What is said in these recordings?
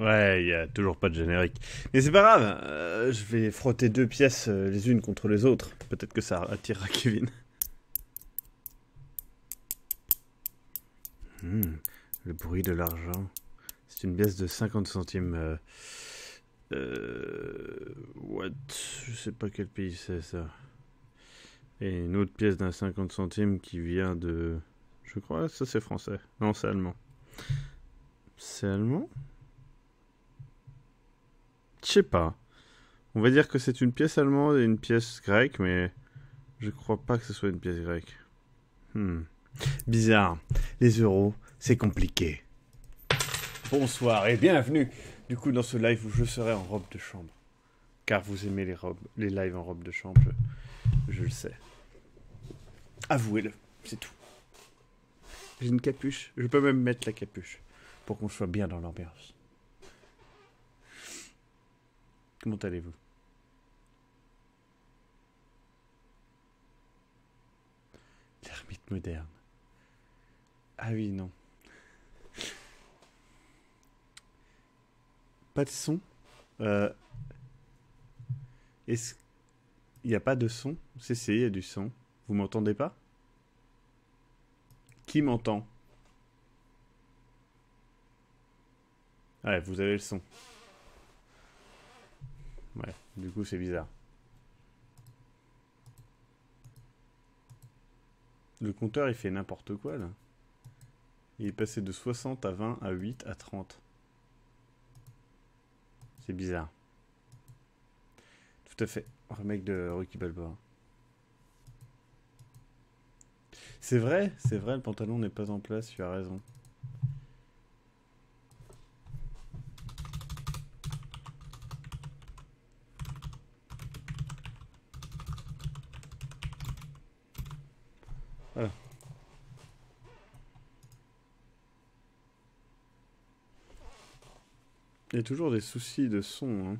Ouais, il y a toujours pas de générique. Mais c'est pas grave, je vais frotter deux pièces les unes contre les autres. Peut-être que ça attirera Kevin. Hmm, le bruit de l'argent. C'est une pièce de 50 centimes. What? Je sais pas quel pays c'est ça. Et une autre pièce d'un 50 centimes qui vient de... Je crois, ça c'est français. Non, c'est allemand. C'est allemand? Je sais pas. On va dire que c'est une pièce allemande et une pièce grecque, mais je crois pas que ce soit une pièce grecque. Hmm. Bizarre. Les euros, c'est compliqué. Bonsoir et bienvenue du coup dans ce live où je serai en robe de chambre. Car vous aimez les lives en robe de chambre, je le sais. Avouez-le, c'est tout. J'ai une capuche, je peux même mettre la capuche pour qu'on soit bien dans l'ambiance. Comment allez-vous? L'ermite moderne. Ah oui, non. Pas de son. Euh, Est-ce qu'il n'y a pas de son? Si, il y a du son. Vous m'entendez pas? Qui m'entend? Ouais, vous avez le son. Ouais, du coup c'est bizarre. Le compteur il fait n'importe quoi là. Il est passé de 60 à 20 à 8 à 30. C'est bizarre. Tout à fait. Remake de Rocky Balboa. C'est vrai, le pantalon n'est pas en place, tu as raison. Voilà. Il y a toujours des soucis de son. Hein.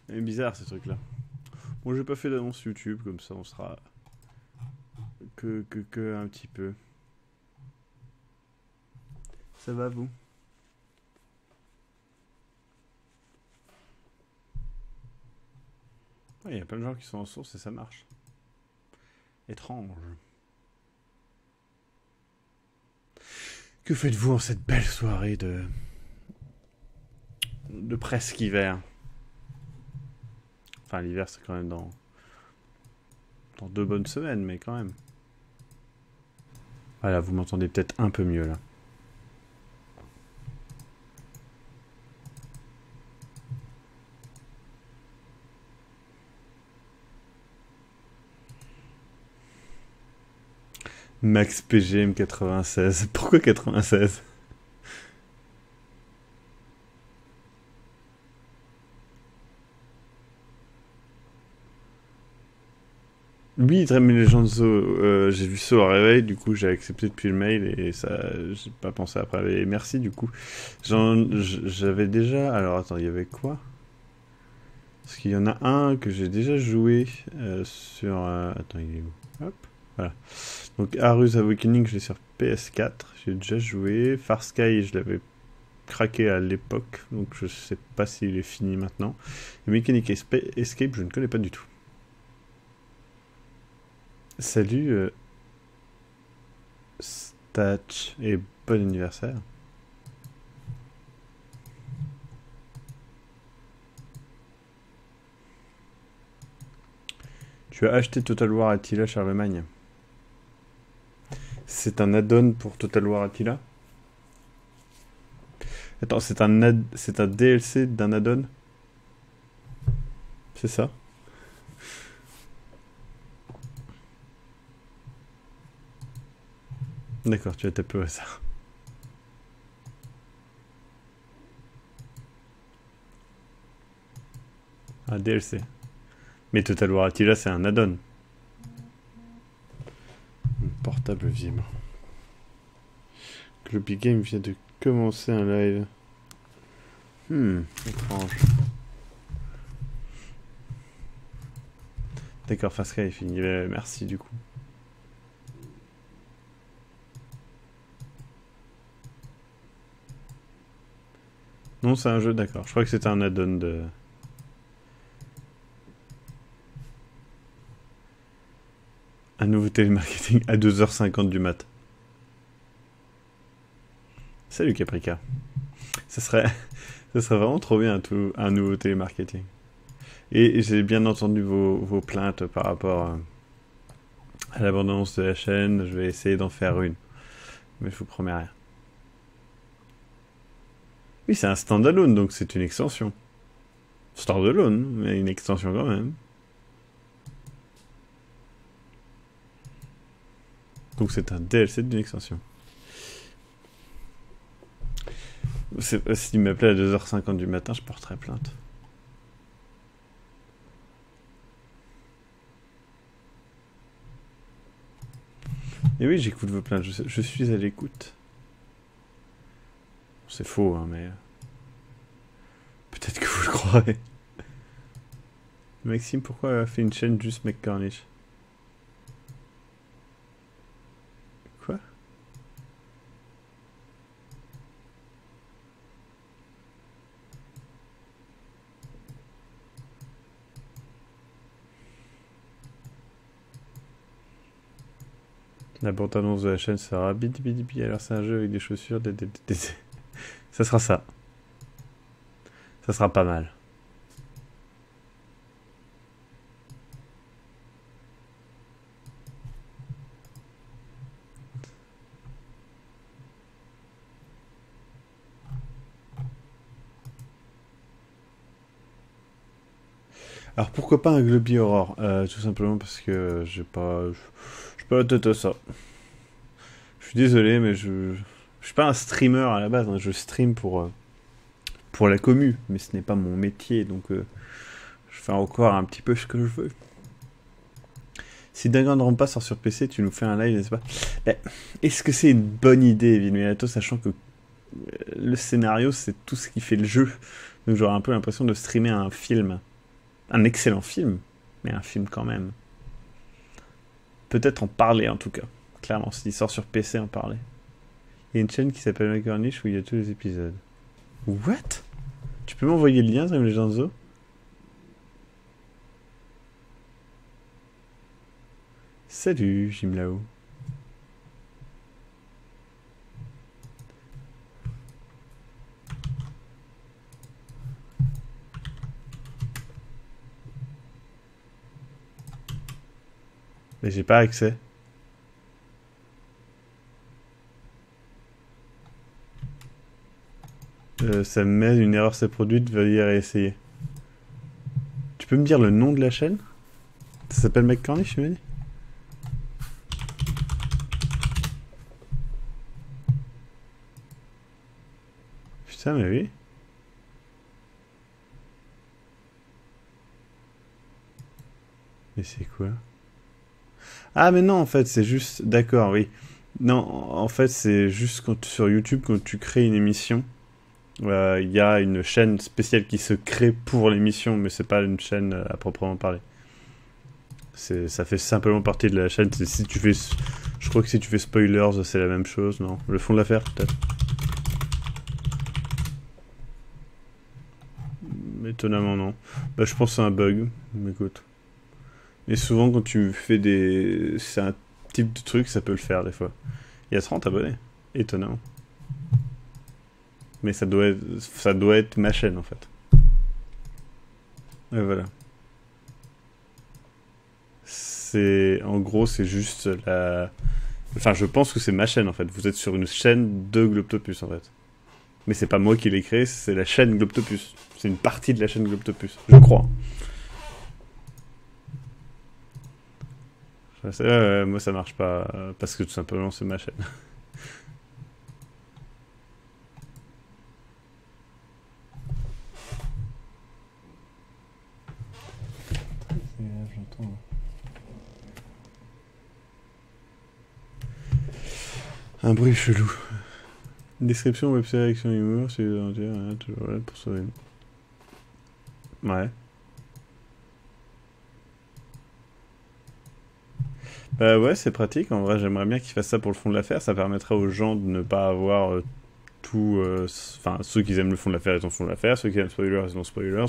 C'est bizarre ces trucs-là. Bon, j'ai pas fait d'annonce YouTube, comme ça on sera que un petit peu. Ça va vous? Ouais, il y a plein de gens qui sont en source et ça marche. Étrange. Que faites-vous en cette belle soirée de presque hiver? Enfin, l'hiver c'est quand même dans 2 bonnes semaines, mais quand même. Voilà, vous m'entendez peut-être un peu mieux là. Max PGM 96. Pourquoi 96? Oui, Dream Legends Zo, j'ai vu ça au réveil, du coup j'ai accepté depuis le mail et ça, j'ai pas pensé après. Et merci du coup. J'avais déjà. Alors attends, il y avait quoi? Parce qu'il y en a un que j'ai déjà joué sur. Attends, il est où? Hop, voilà. Donc Arus Awakening, je l'ai sur PS4, j'ai déjà joué. Far Sky, je l'avais craqué à l'époque, donc je sais pas s'il est fini maintenant. Et Mechanic Escape, je ne connais pas du tout. Salut Statch et bon anniversaire. Tu as acheté Total War Attila Charlemagne. C'est un add-on pour Total War Attila? Attends, c'est un DLC d'un add-on? C'est ça? D'accord, tu as tapé au hasard. Un DLC. Mais Total War Attila, c'est un add-on. Portable vibre. Globy Game vient de commencer un live. Étrange. D'accord, Fasca est fini. Merci du coup. Non, c'est un jeu, d'accord. Je crois que c'était un add-on de... Un nouveau télémarketing à 2h50 du mat. Salut Caprica. Ça serait, ça serait vraiment trop bien un nouveau télémarketing. Et j'ai bien entendu vos plaintes par rapport à l'abondance de la chaîne. Je vais essayer d'en faire une. Mais je vous promets rien. Oui, c'est un standalone, donc c'est une extension. Standalone, mais une extension quand même. Donc c'est un DLC d'une extension. S'il m'appelait à 2h50 du matin, je porterais plainte. Et oui, j'écoute vos plaintes, je suis à l'écoute. C'est faux, hein, mais... Peut-être que vous le croirez. Maxime, pourquoi elle a fait une chaîne juste McCornish? Quoi? La bande-annonce de la chaîne sera bidi bidi bidi. Alors c'est un jeu avec des chaussures, Ça sera ça. Ça sera pas mal. Alors pourquoi pas un Globy Aurore tout simplement parce que j'ai pas la tête à ça. Je suis désolé, mais je suis pas un streamer à la base, hein. Je stream pour la commu, mais ce n'est pas mon métier, donc je fais encore un petit peu ce que je veux. Si Danganronpa sort sur PC, tu nous fais un live, n'est-ce pas? Est-ce que c'est une bonne idée, Vilminato, sachant que le scénario, c'est tout ce qui fait le jeu. Donc j'aurais un peu l'impression de streamer un film. Un excellent film, mais un film quand même. Peut-être en parler en tout cas. Clairement, s'il sort sur PC, en parler. Il y a une chaîne qui s'appelle McCornish où il y a tous les épisodes. What? Tu peux m'envoyer le lien, Dream Legenzo? Salut, Jim Lao. Mais j'ai pas accès. Ça me met une erreur s'est produite, veuillez réessayer. Tu peux me dire le nom de la chaîne? Ça s'appelle McCornish, tu m'as dit? Putain, mais oui. Mais c'est quoi? Ah, mais non, en fait, c'est juste... D'accord, oui. Non, en fait, c'est juste sur YouTube, quand tu crées une émission, il y a une chaîne spéciale qui se crée pour l'émission, mais c'est pas une chaîne à proprement parler. Ça fait simplement partie de la chaîne. Si tu fais... Je crois que si tu fais spoilers, c'est la même chose, non? Le fond de l'affaire, peut-être? Étonnamment, non. Bah, je pense que c'est un bug, mais écoute. Et souvent, quand tu fais des... C'est un type de truc, ça peut le faire, des fois. Il y a 30 abonnés. Étonnant. Mais ça doit être ma chaîne, en fait. Et voilà. En gros, c'est juste la... Enfin, je pense que c'est ma chaîne, en fait. Vous êtes sur une chaîne de Globtopus, en fait. Mais c'est pas moi qui l'ai créé, c'est la chaîne Globtopus. C'est une partie de la chaîne Globtopus, je crois. Moi, ça marche pas, parce que tout simplement, c'est ma chaîne. Un bruit chelou. Description, web série, action, humour, c'est toujours là pour sauver. Ouais. Bah ouais, c'est pratique. En vrai, j'aimerais bien qu'ils fassent ça pour le fond de l'affaire. Ça permettrait aux gens de ne pas avoir tout... Enfin, ceux qui aiment le fond de l'affaire, ils en font de l'affaire. Ceux qui aiment spoilers, ils ont spoilers.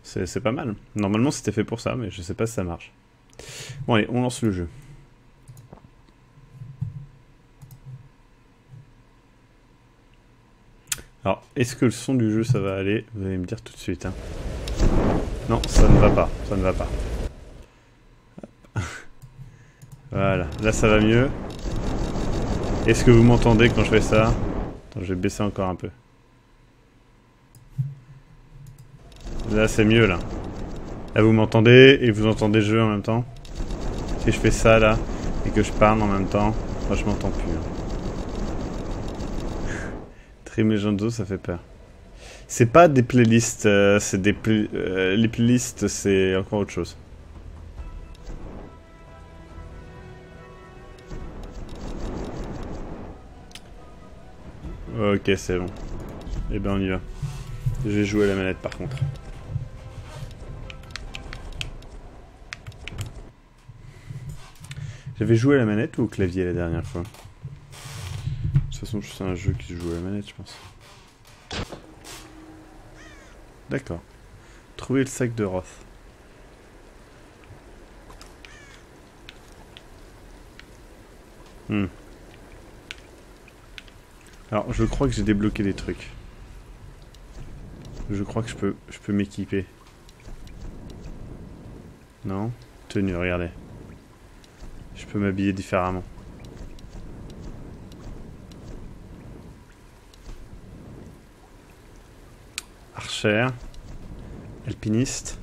C'est pas mal. Normalement, c'était fait pour ça, mais je sais pas si ça marche. Bon, allez, on lance le jeu. Alors, est-ce que le son du jeu, ça va aller? Vous allez me dire tout de suite. Hein. Non, ça ne va pas. Ça ne va pas. Voilà, là ça va mieux. Est-ce que vous m'entendez quand je fais ça? Attends, je vais baisser encore un peu. Là c'est mieux là. Là vous m'entendez et vous entendez le jeu en même temps. Si je fais ça là et que je parle en même temps, moi je m'entends plus. Hein. Trim Legendzo, ça fait peur. C'est pas des playlists, c'est des les playlists, c'est encore autre chose. Ok, c'est bon. Eh ben on y va. Je vais jouer à la manette par contre. J'avais joué à la manette ou au clavier la dernière fois? De toute façon, c'est un jeu qui se joue à la manette, je pense. D'accord. Trouver le sac de Roth. Alors, je crois que j'ai débloqué des trucs. Je crois que je peux m'équiper. Non? Tenue, regardez. Je peux m'habiller différemment. Archer. Alpiniste.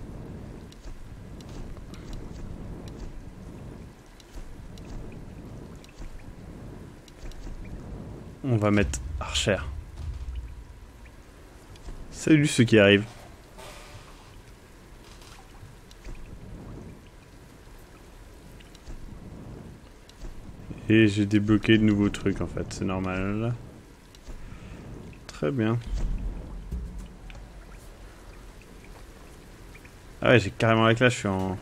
On va mettre Archer. Salut ceux qui arrivent. Et j'ai débloqué de nouveaux trucs en fait, c'est normal. Très bien. Ah ouais, j'ai carrément la classe, je suis en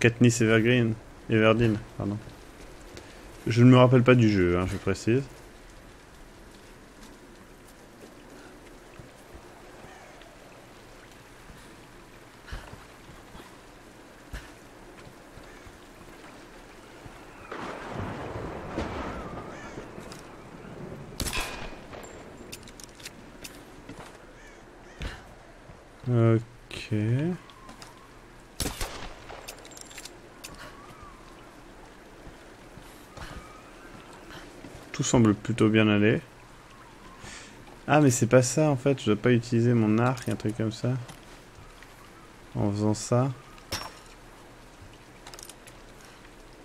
Katniss Everdeen, pardon. Je ne me rappelle pas du jeu, hein, je précise. Ok. Tout semble plutôt bien aller. Ah mais c'est pas ça en fait, je dois pas utiliser mon arc, un truc comme ça. En faisant ça.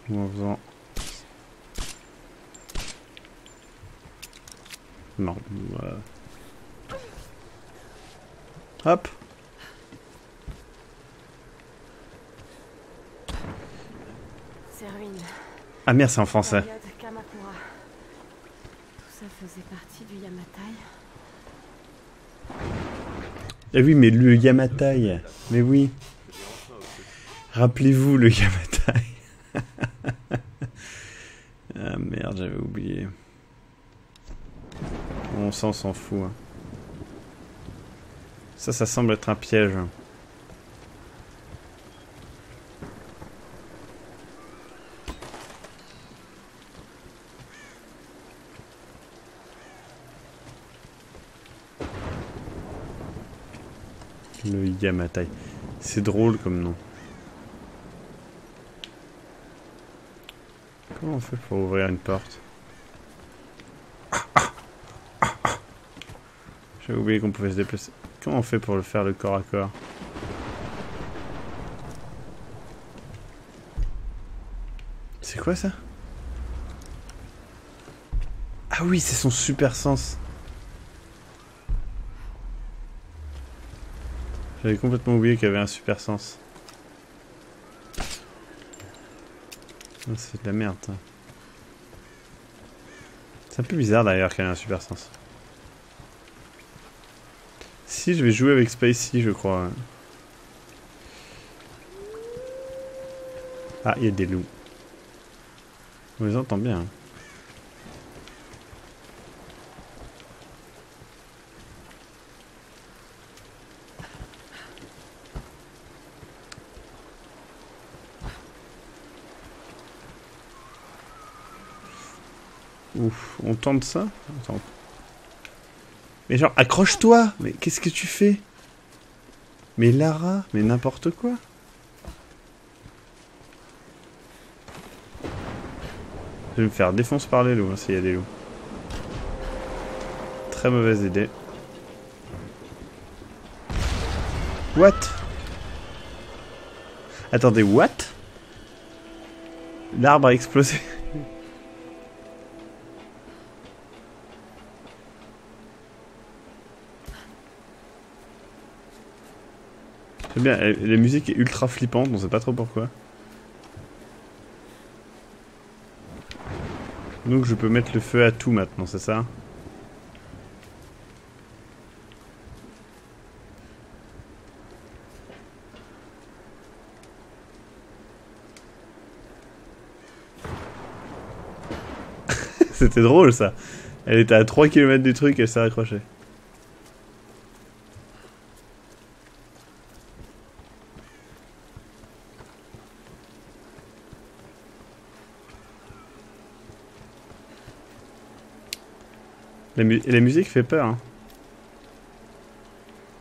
Ou en faisant... Non. Hop. Ah merde, c'est en français. Tout ça faisait partie du Yamatai. Eh oui, mais le Yamatai. Mais oui. Rappelez-vous le Yamatai. Ah merde, j'avais oublié. Bon, ça on s'en fout. Hein. Ça semble être un piège. Le Yamatai. C'est drôle comme nom. Comment on fait pour ouvrir une porte? J'avais oublié qu'on pouvait se déplacer. Comment on fait pour le faire le corps à corps? C'est quoi ça? Ah oui, c'est son super sens. J'avais complètement oublié qu'il y avait un super sens. C'est de la merde, ça. C'est un peu bizarre d'ailleurs qu'elle ait un super sens. Si, je vais jouer avec Spacey, je crois. Ah, il y a des loups. On les entend bien. Hein. Ouf, on tente ça? Attends. Mais genre, accroche-toi! Mais qu'est-ce que tu fais? Mais Lara, mais n'importe quoi! Je vais me faire défoncer par les loups, hein, s'il y a des loups. Très mauvaise idée. What? Attendez, what? L'arbre a explosé. C'est bien, la musique est ultra flippante, on sait pas trop pourquoi. Donc je peux mettre le feu à tout maintenant, c'est ça? C'était drôle ça. Elle était à 3 km du truc, elle s'est accrochée. La musique fait peur. Hein.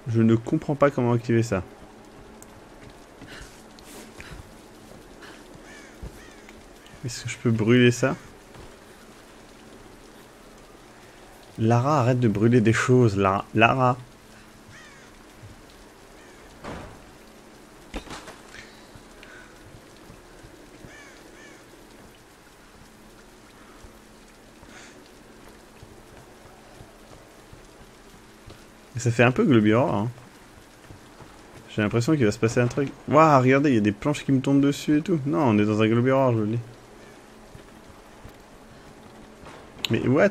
Je ne comprends pas comment activer ça. Est-ce que je peux brûler ça? Lara, arrête de brûler des choses. Lara. Ça fait un peu Globiror. Hein. J'ai l'impression qu'il va se passer un truc. Waouh, regardez, il y a des planches qui me tombent dessus et tout. Non, on est dans un Globiror, je le dis. Mais what?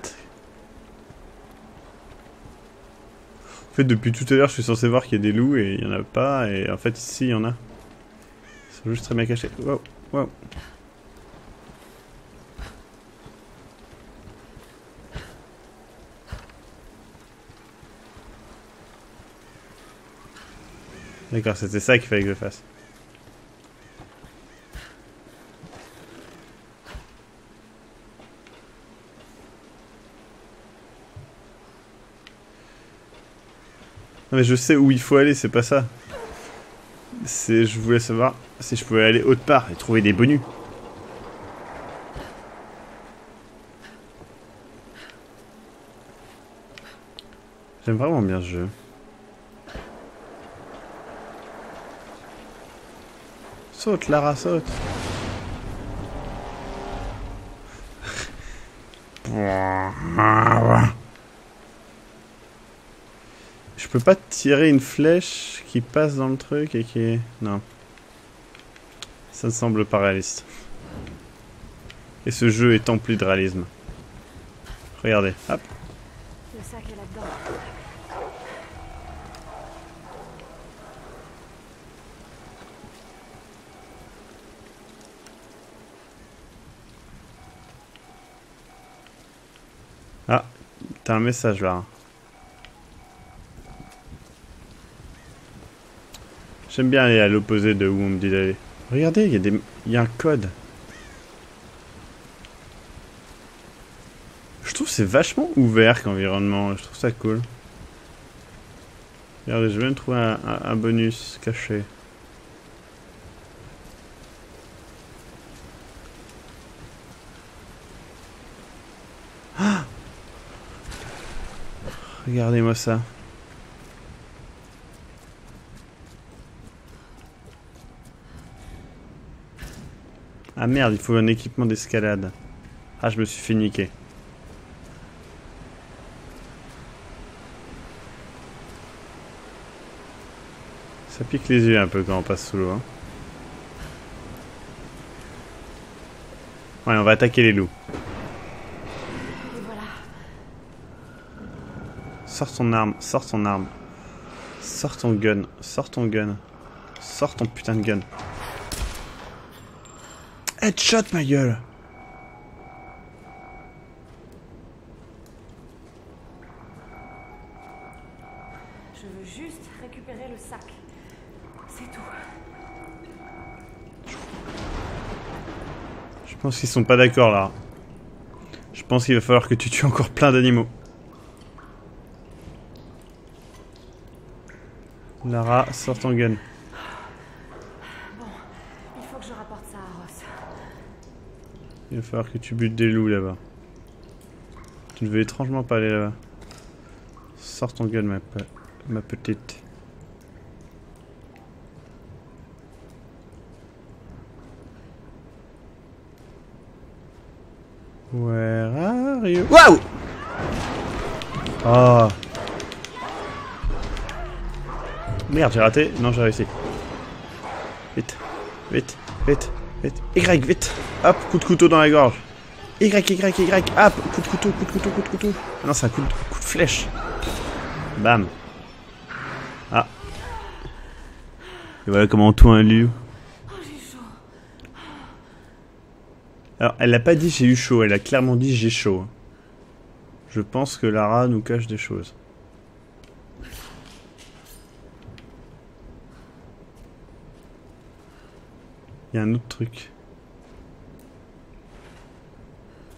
En fait, depuis tout à l'heure, je suis censé voir qu'il y a des loups et il n'y en a pas. Et en fait, ici, il y en a. Ils sont juste très bien cachés. Wow, wow. D'accord, c'était ça qu'il fallait que je fasse. Non mais je sais où il faut aller, c'est pas ça. Je voulais savoir si je pouvais aller autre part et trouver des bonus. J'aime vraiment bien ce jeu. Saute, Lara, saute. Je peux pas tirer une flèche qui passe dans le truc et qui est... Non. Ça ne semble pas réaliste. Et ce jeu est empli de réalisme. Regardez, hop. Le sac est là-dedans. Ah, t'as un message là. J'aime bien aller à l'opposé de où on me dit d'aller. Regardez, il y a un code. Je trouve que c'est vachement ouvert qu'environnement. Je trouve ça cool. Regardez, je viens de trouver un bonus caché. Ah! Regardez-moi ça. Ah merde, il faut un équipement d'escalade. Ah, je me suis fait niquer. Ça pique les yeux un peu quand on passe sous l'eau. Hein. Ouais, on va attaquer les loups. Et voilà. Sors ton arme, sors ton arme. Sors ton gun, sors ton gun. Sors ton putain de gun. Headshot, ma gueule! Je veux juste récupérer le sac. C'est tout. Je pense qu'ils sont pas d'accord là. Je pense qu'il va falloir que tu tues encore plein d'animaux. Lara, sors ton gun. Bon, il faut que je rapporte ça à Ross. Il va falloir que tu butes des loups là-bas. Tu ne veux étrangement pas aller là-bas. Sors ton gun, ma petite. Where are you? Waouh! Oh! Merde, j'ai raté. Non, j'ai réussi. Vite, vite, vite, vite. Y, vite. Hop, coup de couteau dans la gorge. Y, hop, coup de couteau, coup de couteau, coup de couteau. Ah non, c'est un coup de flèche. Bam. Ah. Et voilà comment on tue un loup. Oh, j'ai chaud. Alors, elle a pas dit j'ai eu chaud, elle a clairement dit j'ai chaud. Je pense que Lara nous cache des choses. Il y a un autre truc.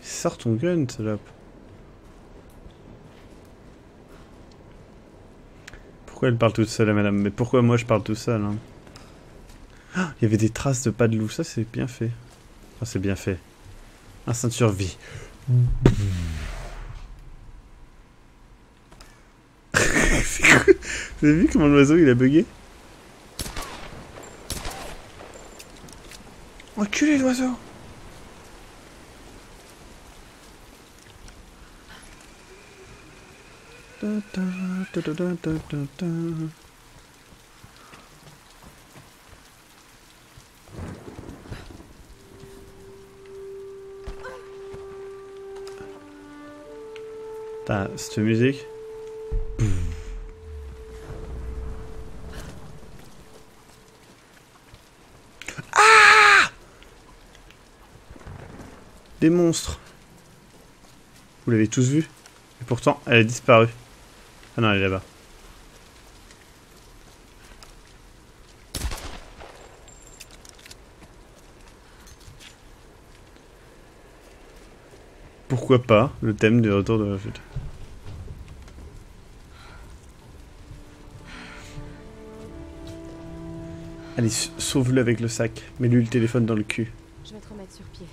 Sors ton gun, salope. Pourquoi elle parle toute seule, madame? Mais pourquoi moi je parle tout seul, hein? Ah, il y avait des traces de pas de loup, ça c'est bien fait. Ah, c'est bien fait. Instinct de survie. C'est cool. Vous avez vu comment l'oiseau il a bugué? Reculez l'oiseau! T'as cette musique? Ah! Des monstres! Vous l'avez tous vu? Et pourtant, elle a disparu. Ah non, elle est là-bas. Pourquoi pas le thème du retour de la fuite. Allez, sauve-le avec le sac. Mets-lui le téléphone dans le cul. Je vais te remettre sur pied.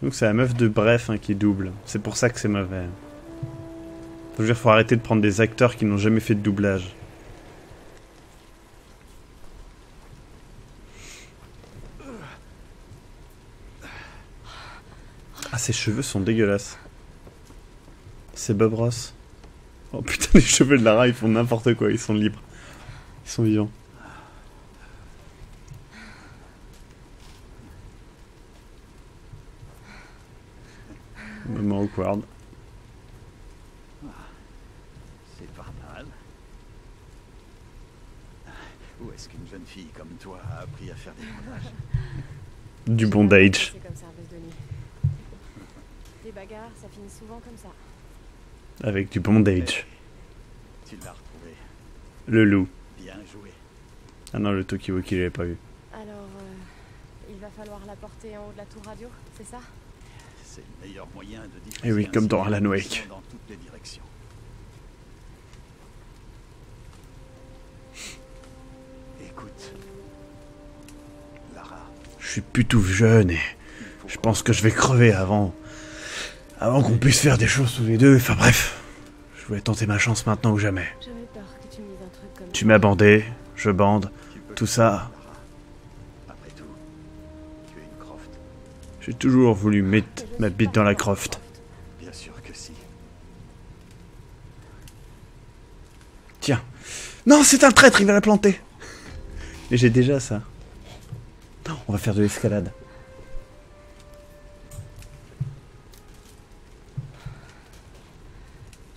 Donc c'est la meuf de Bref hein, qui double. C'est pour ça que c'est mauvais. Faut arrêter de prendre des acteurs qui n'ont jamais fait de doublage. Ah, ses cheveux sont dégueulasses. C'est Bob Ross. Oh putain, les cheveux de Lara, ils font n'importe quoi, ils sont libres. Ils sont vivants. Moment awkward. C'est pas mal. Où est-ce qu'une jeune fille comme toi a appris à faire des montages? Du bondage. C'est comme serveuse de nuit. Les bagarres, ça finit souvent comme ça. Avec du bondage. Tu l'as retrouvé. Le loup. Bien joué. Ah non, le Tokiwoki, je l'avais pas vu. Alors, il va falloir la porter en haut de la tour radio, c'est ça? C'est le meilleur moyen de diffuser. Et oui, comme dans un signal Alan Wake. dans toutes les directions. Écoute, Lara. Je suis plutôt jeune et je pense que je vais crever avant qu'on puisse faire des choses tous les deux. Enfin bref, je voulais tenter ma chance maintenant ou jamais. J'avais peur que tu me dises un truc comme Tu m'as bandé, je bande, tout ça. Lara. Après tout, tu es une Croft. J'ai toujours voulu mettre ma bite dans la croft. Bien sûr que si. Tiens. Non, c'est un traître, il va la planter. Et j'ai déjà ça. Non, on va faire de l'escalade.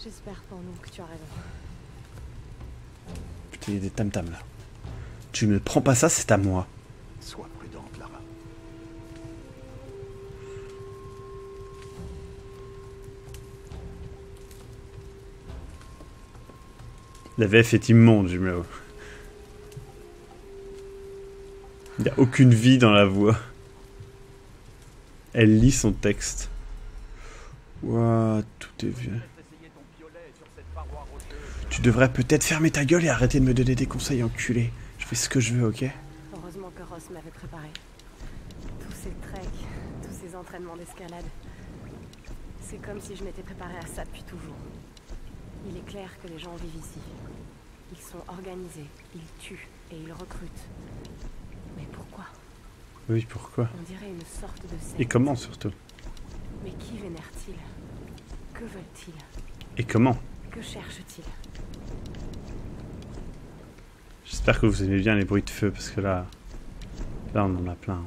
J'espère pour nous que tu as raison. Putain, il y a des tam-tams là. Tu me prends pas ça, c'est à moi. Sois prudente, Lara. La VF est immonde, jumeau. Il n'y a aucune vie dans la voix. Elle lit son texte. Ouah, tout est vieux. Tu devrais peut-être fermer ta gueule et arrêter de me donner des conseils, enculé. Je fais ce que je veux, ok? Heureusement que Ross m'avait préparé. Tous ces treks, tous ces entraînements d'escalade. C'est comme si je m'étais préparé à ça depuis toujours. Il est clair que les gens vivent ici. Ils sont organisés, ils tuent et ils recrutent. Mais pourquoi? Oui, pourquoi? On dirait une sorte de secte. Et comment surtout? Mais qui vénèrent-ils? Que veulent-ils? Et comment? Que cherchent-ils? J'espère que vous aimez bien les bruits de feu, parce que là on en a plein.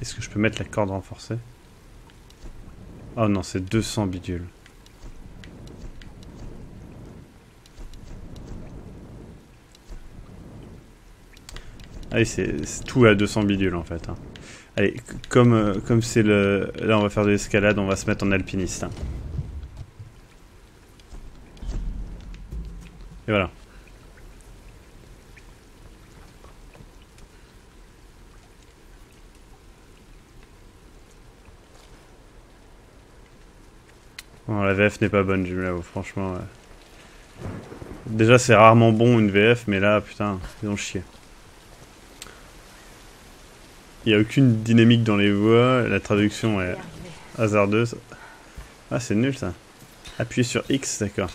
Est-ce que je peux mettre la corde renforcée? Oh non, c'est 200 bidules. Ah oui, c'est tout à 200 bidules en fait. Hein. Allez, comme c'est le... Là on va faire de l'escalade, on va se mettre en alpiniste. Hein. Et voilà. Bon, la VF n'est pas bonne, je l'avoue, franchement. Déjà, c'est rarement bon une VF, mais là, putain, ils ont chié. Il n'y a aucune dynamique dans les voix, la traduction est hasardeuse. Ah, c'est nul ça. Appuyez sur X, d'accord.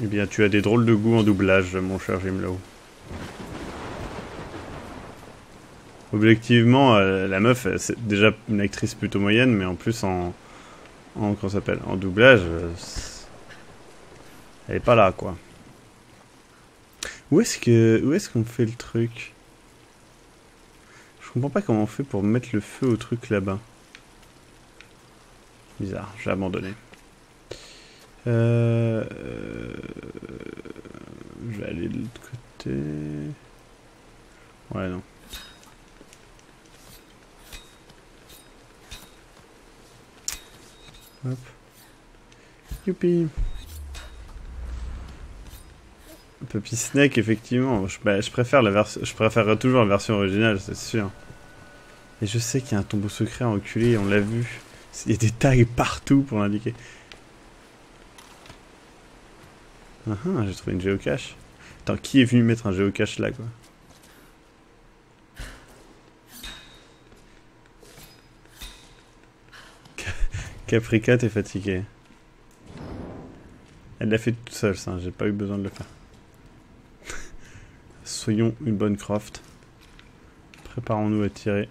Eh bien, tu as des drôles de goût en doublage, mon cher Jimlo. Objectivement, la meuf, c'est déjà une actrice plutôt moyenne, mais en plus comment ça s'appelle, en doublage, elle est pas là, quoi. Où est-ce qu'on fait le truc? Je comprends pas comment on fait pour mettre le feu au truc là-bas. Bizarre, j'ai abandonné. Je vais aller de l'autre côté. Ouais, non. Hop. Youpi. Puppy Snake, effectivement. Je préfère je préférerais toujours la version originale, c'est sûr. Et je sais qu'il y a un tombeau secret enculé, on l'a vu. Il y a des tags partout pour l'indiquer. Ah ah, j'ai trouvé une géocache. Attends, qui est venu mettre un géocache là, quoi? Caprica, t'es fatigué. Elle l'a fait toute seule, ça, j'ai pas eu besoin de le faire. Soyons une bonne croft. Préparons-nous à tirer.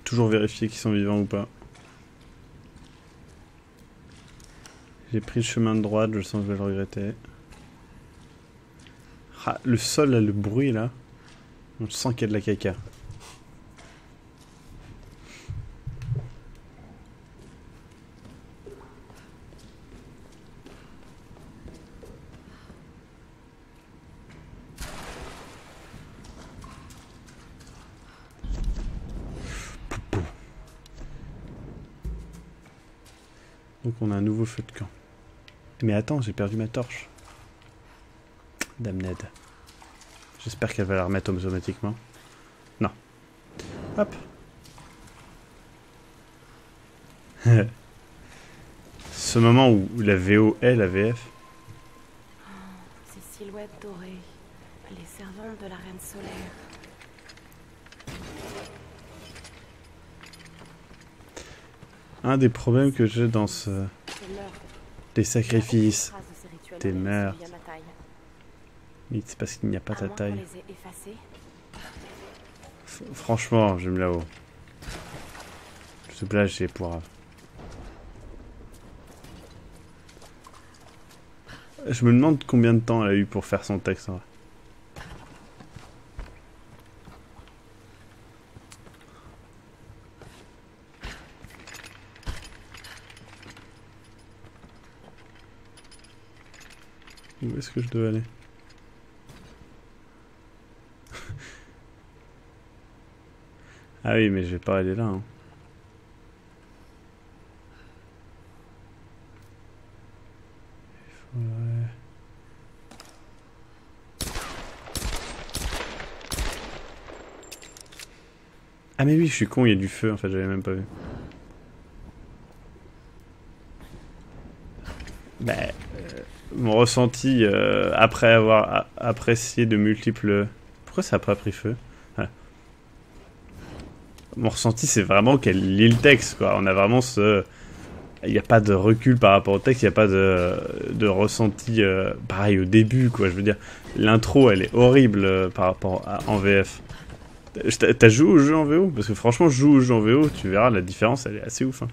Toujours vérifier qu'ils sont vivants ou pas. J'ai pris le chemin de droite, je sens que je vais le regretter. Ah, le sol, là, le bruit, là. On sent qu'il y a de la caca. Donc on a un nouveau feu de camp. Mais attends, j'ai perdu ma torche. Damned. J'espère qu'elle va la remettre automatiquement. Non. Hop. Ce moment où la VO est la VF. Ces silhouettes dorées, les servantes de la reine solaire. Un des problèmes que j'ai dans ce... des sacrifices, des meurtres. Mais c'est parce qu'il n'y a pas ta taille. Franchement, je me là-haut. Ce plage, c'est pour... Je me demande combien de temps elle a eu pour faire son texte. En vrai. Où est-ce que je dois aller? Ah oui, mais je vais pas aller là. Hein. Ah mais oui, je suis con, il y a du feu, en fait, j'avais même pas vu. Bah, mon ressenti, après avoir apprécié de multiples... Pourquoi ça a pas pris feu? Ah. Mon ressenti, c'est vraiment qu'elle lit le texte, quoi. On a vraiment ce... Il n'y a pas de recul par rapport au texte, il n'y a pas de ressenti pareil au début, quoi. Je veux dire, l'intro, elle est horrible par rapport en VF. T'as joué au jeu en VO? Parce que franchement, joue au jeu en VO, tu verras, la différence, elle est assez ouf. Hein.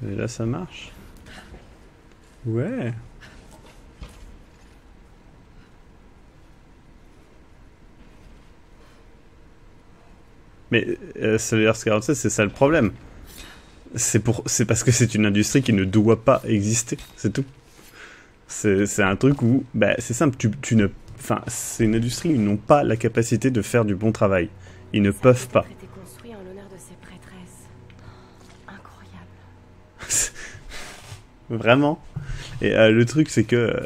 Et là, ça marche. Ouais. Mais Soldier 47, c'est ça le problème. C'est parce que c'est une industrie qui ne doit pas exister, c'est tout. C'est un truc où, bah, c'est simple, enfin, c'est une industrie où ils n'ont pas la capacité de faire du bon travail. Ils ne peuvent pas. Été construit en l'honneur de ses prêtresses. Incroyable. Vraiment. Et le truc, c'est que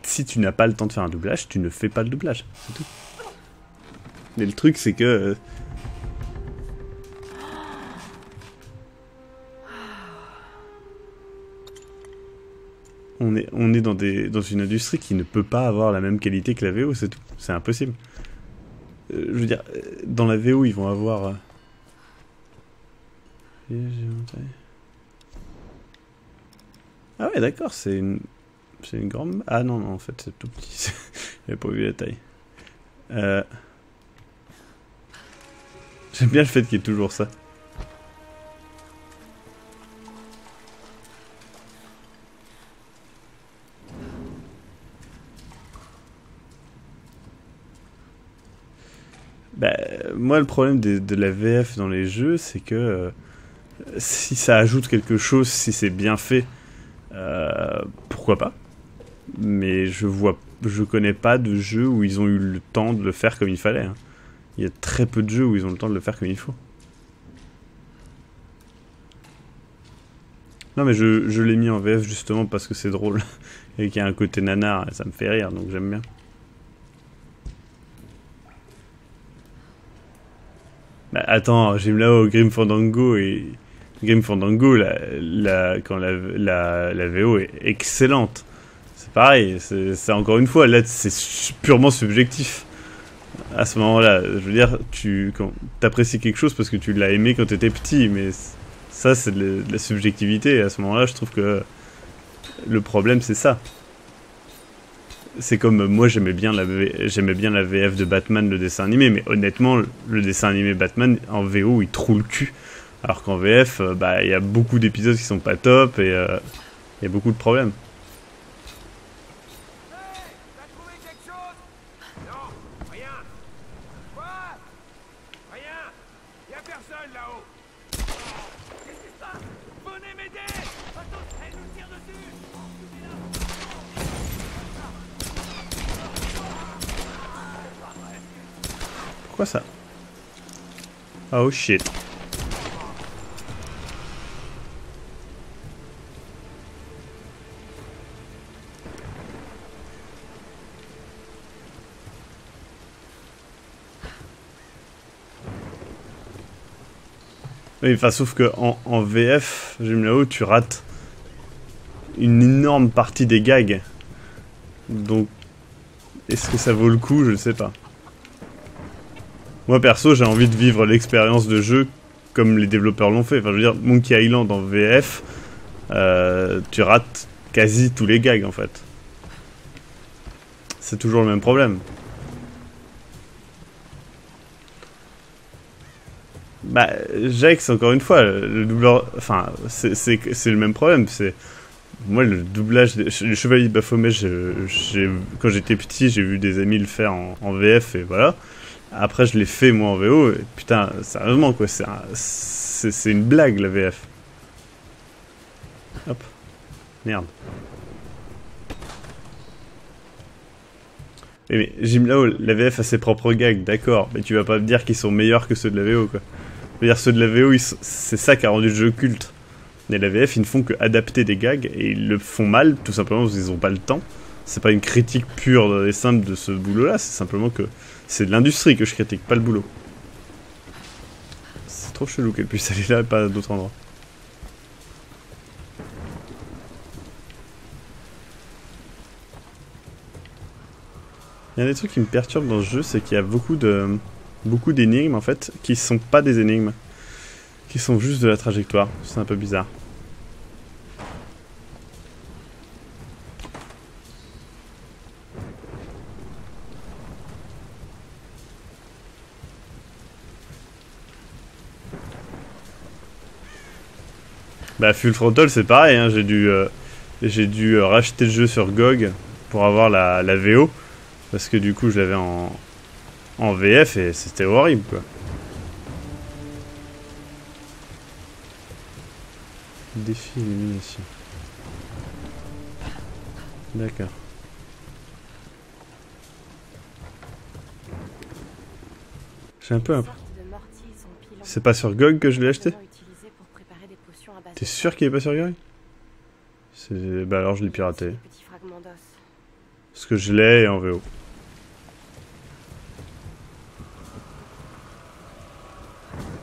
si tu n'as pas le temps de faire un doublage, tu ne fais pas le doublage, c'est tout. Mais le truc, c'est que on est dans une industrie qui ne peut pas avoir la même qualité que la VO, c'est tout. C'est impossible. Je veux dire, dans la VO, ils vont avoir... Ah ouais, d'accord, c'est une grande... Ah non, non, en fait, c'est tout petit. J'avais pas vu la taille. J'aime bien le fait qu'il y ait toujours ça. Bah, moi, le problème de la VF dans les jeux, c'est que si ça ajoute quelque chose, si c'est bien fait, pourquoi pas. Mais je connais pas de jeu où ils ont eu le temps de le faire comme il fallait. Hein. Il y a très peu de jeux où ils ont le temps de le faire comme il faut. Non, mais je l'ai mis en VF justement parce que c'est drôle et qu'il y a un côté nanar et ça me fait rire, donc j'aime bien. Bah, attends, j'ai mis là-haut Grim Fandango et Grim Fandango, quand la VO est excellente. C'est pareil, c'est encore une fois, là c'est purement subjectif. À ce moment-là, je veux dire, quand t'apprécies quelque chose parce que tu l'as aimé quand t'étais petit, mais ça c'est de la subjectivité. Et à ce moment-là, je trouve que le problème c'est ça. C'est comme moi j'aimais bien la VF de Batman, le dessin animé, mais honnêtement le dessin animé Batman en VO il troue le cul, alors qu'en VF bah il y a beaucoup d'épisodes qui sont pas top et il y a beaucoup de problèmes. Quoi ça? Oh shit. Oui, enfin, sauf que en VF, j'aime là-haut, tu rates une énorme partie des gags. Donc, est-ce que ça vaut le coup? Je sais pas. Moi perso, j'ai envie de vivre l'expérience de jeu comme les développeurs l'ont fait. Enfin, je veux dire, Monkey Island en VF, tu rates quasi tous les gags en fait. C'est toujours le même problème. Bah, Jax, encore une fois, le doubleur... Enfin, c'est le même problème. Moi, le doublage... Le Chevalier de Baphomet, quand j'étais petit, j'ai vu des amis le faire en VF et voilà. Après, je l'ai fait moi en VO, et putain, sérieusement quoi, c'est une blague la VF. Hop. Merde. Mais Jim Lao, la VF a ses propres gags, d'accord, mais tu vas pas me dire qu'ils sont meilleurs que ceux de la VO quoi. Je veux dire, ceux de la VO, c'est ça qui a rendu le jeu culte. Et la VF, ils ne font que adapter des gags et ils le font mal, tout simplement parce qu'ils n'ont pas le temps. C'est pas une critique pure et simple de ce boulot-là, c'est simplement que c'est de l'industrie que je critique, pas le boulot. C'est trop chelou qu'elle puisse aller là et pas à d'autres endroits. Il y a des trucs qui me perturbent dans ce jeu, c'est qu'il y a beaucoup d'énigmes en fait, qui sont pas des énigmes, qui sont juste de la trajectoire. C'est un peu bizarre. Bah Full Throttle c'est pareil, hein, j'ai dû racheter le jeu sur GOG pour avoir la VO, parce que du coup je l'avais en VF et c'était horrible quoi. Défi élimination. D'accord. J'ai un peu un... C'est pas sur GOG que je l'ai acheté? T'es sûr qu'il est pas sur GOG? Bah alors je l'ai piraté. Parce que je l'ai en VO.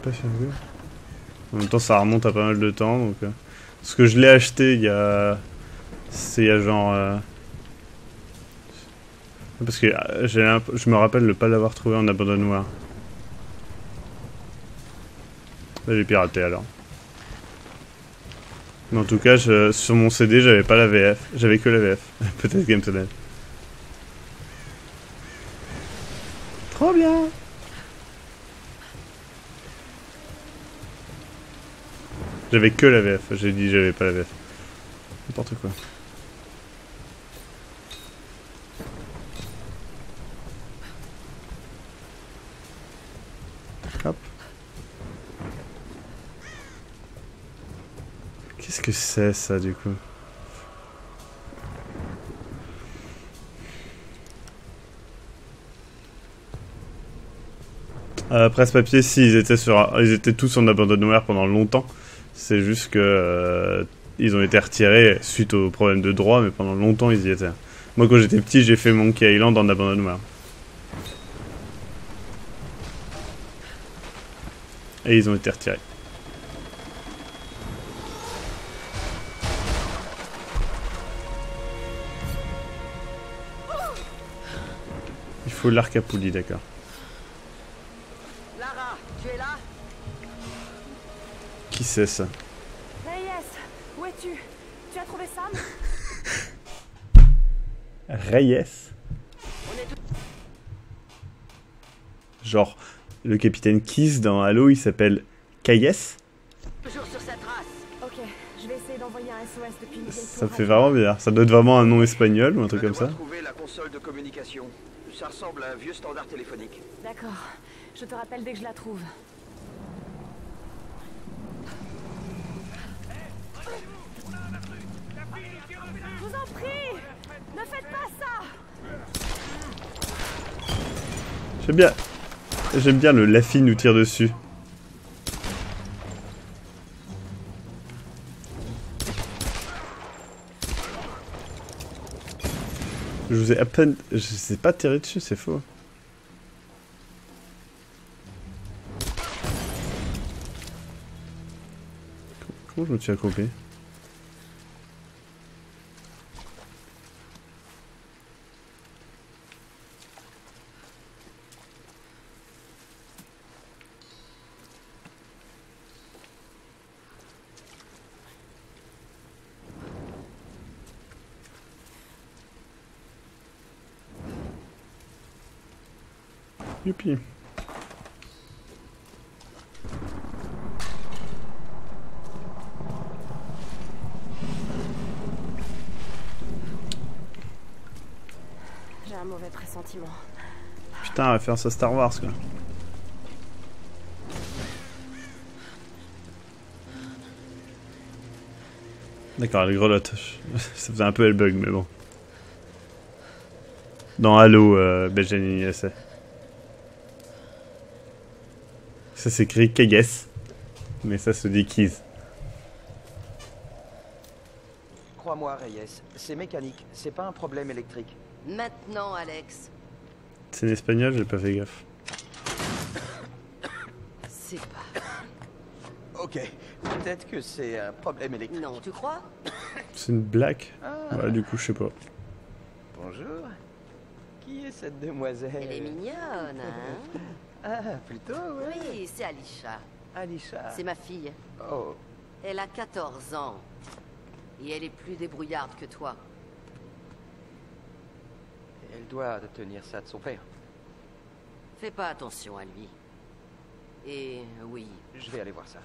Pas sur GOG. En même temps ça remonte à pas mal de temps donc... Parce que je l'ai acheté il y a... C'est il y a genre... Parce que je me rappelle de pas l'avoir trouvé en abandonnoir. Là j'ai piraté alors. Mais en tout cas, sur mon CD, j'avais pas la VF. J'avais que la VF. Peut-être Game Tunnel. Trop bien! J'avais que la VF. J'ai dit j'avais pas la VF. N'importe quoi. Hop. Qu'est-ce que c'est ça du coup? Presse-papier, si, ils étaient tous en abandonware pendant longtemps. C'est juste que ils ont été retirés suite aux problèmes de droit, mais pendant longtemps ils y étaient. Moi quand j'étais petit, j'ai fait Monkey Island en abandonware. Et ils ont été retirés. Il faut l'arc à poulie, d'accord. Lara, tu es là? Qui c'est ça? Reyes, où es-tu? Tu as trouvé Sam? Reyes? Genre, le capitaine Kiss dans Halo, il s'appelle Kayes? Toujours sur sa trace. Ok, je vais essayer d'envoyer un SOS depuis une vieille Ça tour fait vraiment bizarre. Ça doit être vraiment un nom espagnol ou un truc comme ça. Trouver la console de communication. Ça ressemble à un vieux standard téléphonique. D'accord, je te rappelle dès que je la trouve. Je vous en prie, ne faites pas ça. J'aime bien le Laffy nous tire dessus. Je vous ai à peine... Je sais pas tirer dessus, c'est faux. Comment je me suis accroupé? Youpi. J'ai un mauvais pressentiment. Putain, référence à Star Wars quoi. D'accord, elle grelotte. Ça faisait un peu Hellbug, mais bon. Dans Halo, Benjamin USA. Ça s'écrit Kayes, mais ça se dit Keys. Crois-moi, Reyes, c'est mécanique, c'est pas un problème électrique. Maintenant, Alex. C'est en espagnol, j'ai pas fait gaffe. C'est pas... Ok, peut-être que c'est un problème électrique. Non, tu crois? C'est une blague. Ah. Ouais, du coup, je sais pas. Bonjour. Qui est cette demoiselle? Elle est mignonne, hein? Ah, plutôt, oui. Oui, c'est Alisha. Alisha. C'est ma fille. Oh, Elle a 14 ans. Et elle est plus débrouillarde que toi. elle doit tenir ça de son père. Fais pas attention à lui. Et oui, Je vais aller voir ça.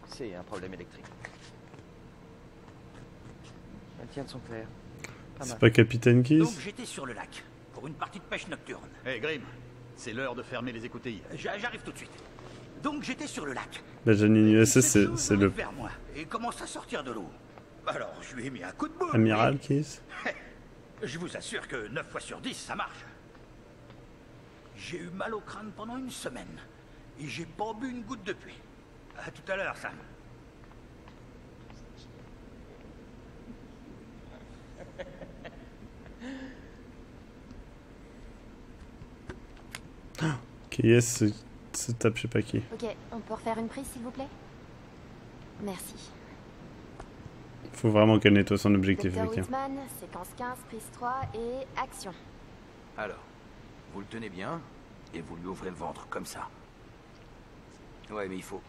C'est un problème électrique. Elle tient de son père. Pas C'est mal. pas Capitaine Keys? Donc j'étais sur le lac, pour une partie de pêche nocturne. Hé, Grim, c'est l'heure de fermer les écoutilles. J'arrive tout de suite. Donc j'étais sur le lac. La Janine USS, Cette chose c'est le arrive vers moi et commence à sortir de l'eau. Alors je lui ai mis un coup de boule. Amiral Keys. Je vous assure que 9 fois sur 10, ça marche. J'ai eu mal au crâne pendant une semaine. Et j'ai pas bu une goutte depuis. À tout à l'heure, Sam. Keys se tape je sais pas qui. Ok, on peut refaire une prise s'il vous plaît? Merci. Faut vraiment qu'elle nettoie son objectif, Dr. effectivement. Whitman, séquence 15, prise 3 et action. Alors, vous le tenez bien et vous lui ouvrez le ventre, comme ça. Ouais, mais il faut...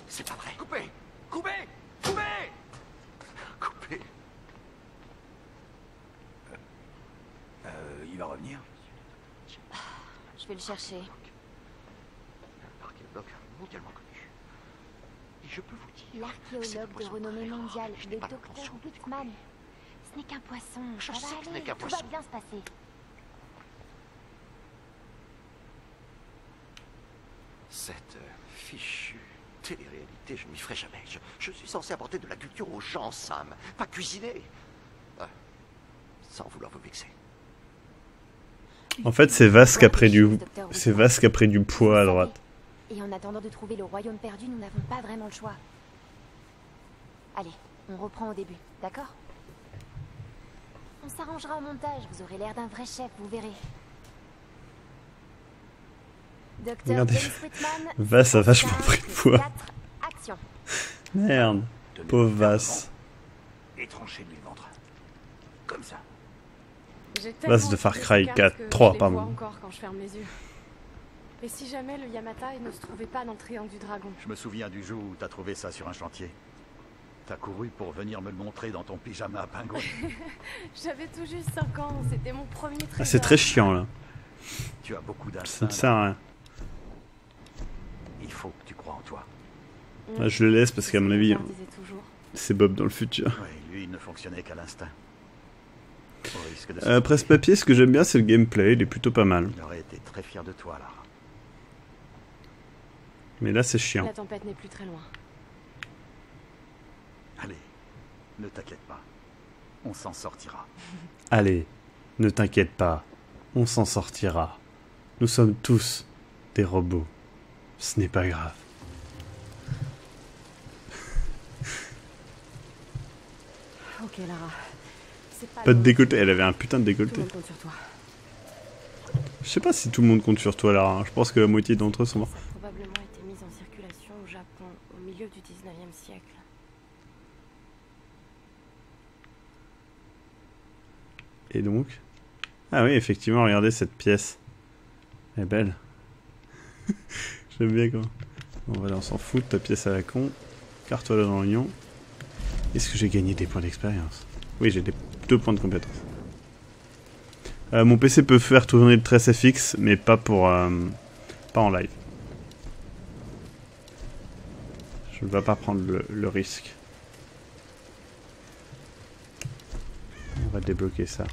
C'est pas vrai. Coupez! Coupez! Coupez! Coupez! Il va revenir? Je vais le chercher. Par quel bloc mondialement connu. Et je peux vous dire... L'archéologue de renommée mondiale, Je le n'ai pas docteur l'intention de Whitman. Ce n'est qu'un poisson, Je ça sais va que ce aller, n'est qu'un tout va poisson. bien se passer. Cette fichue télé-réalité, je ne m'y ferai jamais. Je suis censé apporter de la culture aux gens, Sam. Pas cuisiner. Sans vouloir vous vexer. En fait, c'est Vasque après du poids à droite. Et en attendant de trouver le royaume perdu, nous n'avons pas vraiment le choix. Allez, on reprend au début, d'accord? On s'arrangera au montage, vous aurez l'air d'un vrai chef, vous verrez. Docteur Regardez, James Whitman, Vasse a vachement 15, pris de poids. 4, action. Merde. Tenez-le Pauvre fermement Vasse. Et tranchez-lui le ventre. Comme ça. Vasse de Far Cry 4, 3, pardon. Je les vois encore quand je ferme les yeux. Et si jamais le Yamatai ne se trouvait pas dans le triangle du dragon? Je me souviens du jour où t'as trouvé ça sur un chantier. T'as couru pour venir me le montrer dans ton pyjama à pingouin. J'avais tout juste 5 ans, c'était mon premier trésor. Ah, c'est très chiant là. Tu as beaucoup Ça d'instinct. ne sert à rien. Il faut que tu crois en toi. Là, je le laisse parce qu'à mon avis, Mon père disait toujours. c'est Bob dans le futur. Oui, lui, il ne fonctionnait qu'à l'instinct. Au risque de Presse-papier, ce que j'aime bien, c'est le gameplay. Il est plutôt pas mal. Il aurait été très fier de toi, Lara. Mais là, c'est chiant. La tempête n'est plus très loin. Allez, ne t'inquiète pas. On s'en sortira. Allez, ne t'inquiète pas. On s'en sortira. Nous sommes tous des robots. Ce n'est pas grave. Ok, Lara. C'est Pas de long. décolleté. Elle avait un putain de Tout le décolleté. monde compte sur toi. Je sais pas si tout le monde compte sur toi, Lara. Je pense que la moitié d'entre eux sont morts. Ça a probablement été mise en circulation au Japon au milieu du 19e siècle. Et donc... Ah oui, effectivement, regardez cette pièce. Elle est belle. J'aime bien quoi. Bon, voilà, on s'en fout de ta pièce à la con. Carte là dans l'oignon. Est-ce que j'ai gagné des points d'expérience? Oui, j'ai 2 points de compétence. Mon PC peut faire tourner le 13FX, mais pas pour... pas en live. Je ne vais pas prendre le risque. On va débloquer ça.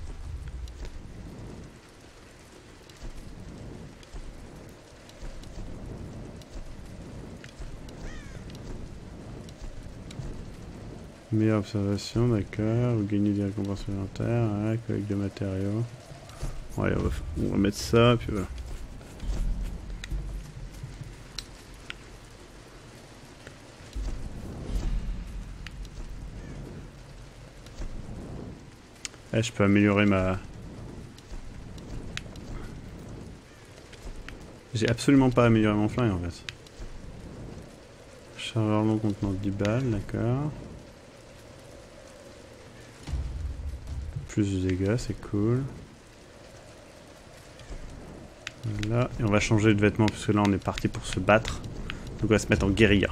Meilleure observation, d'accord. Vous gagnez des récompenses supplémentaires, ouais, collecte de matériaux. Ouais, on va mettre ça, puis voilà. Ouais, je peux améliorer ma... J'ai absolument pas amélioré mon flingue en fait. Chargeur long contenant 10 balles, d'accord. Plus de dégâts, c'est cool. Voilà, et on va changer de vêtements parce que là on est parti pour se battre. Donc on va se mettre en guérilla.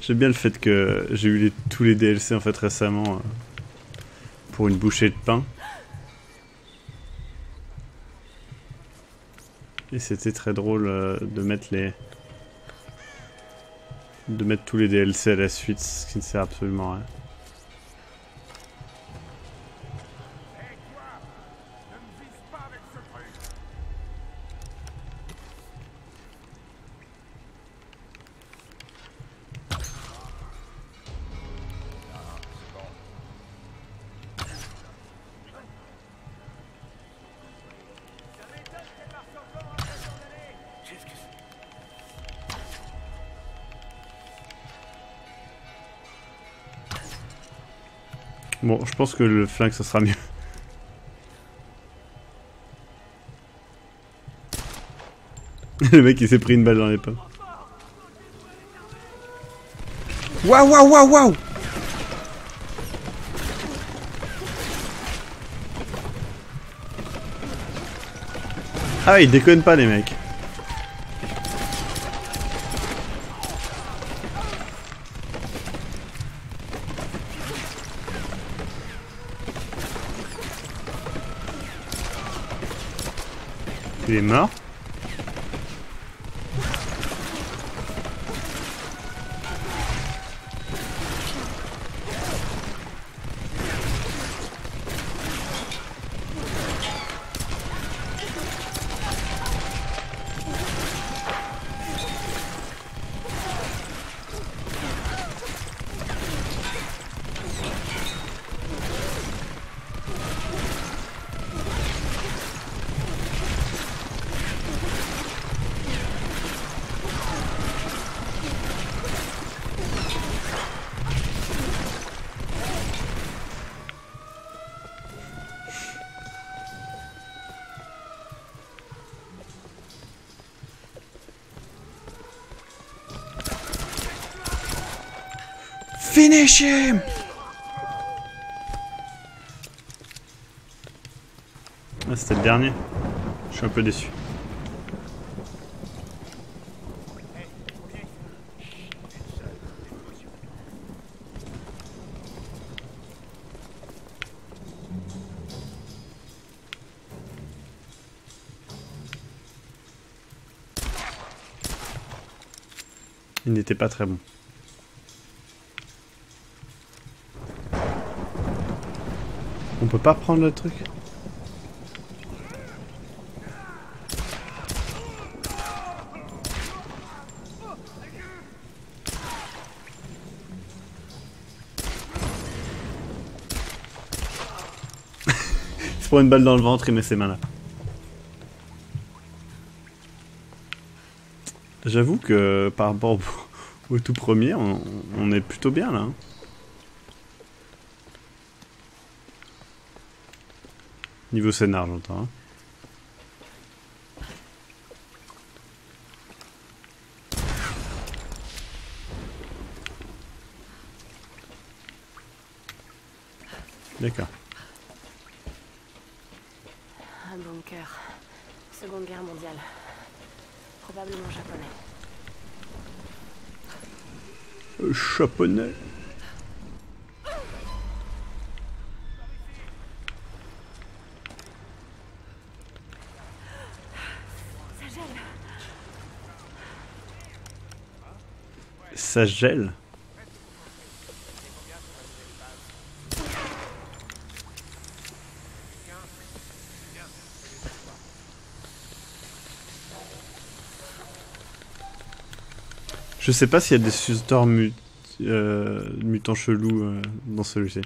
J'aime bien le fait que j'ai eu tous les DLC en fait récemment pour une bouchée de pain. Et c'était très drôle de mettre tous les DLC à la suite, ce qui ne sert absolument à rien. Bon, je pense que le flingue, ça sera mieux. Le mec, il s'est pris une balle dans les pommes. Waouh, waouh, waouh, waouh! Ah ouais, ils déconnent pas, les mecs. Il est mort. Finish him! Ah, c'était le dernier. Je suis un peu déçu. Il n'était pas très bon. On peut pas prendre le truc? Il se prend une balle dans le ventre, il met ses mains là. J'avoue que par rapport au tout premier, on est plutôt bien là. Hein. Niveau scénar, j'entends. Hein. D'accord. Un bunker. Seconde Guerre mondiale. Probablement japonais. Japonais. Ça gèle. Je sais pas s'il y a des suceurs mutants chelous dans celui-ci.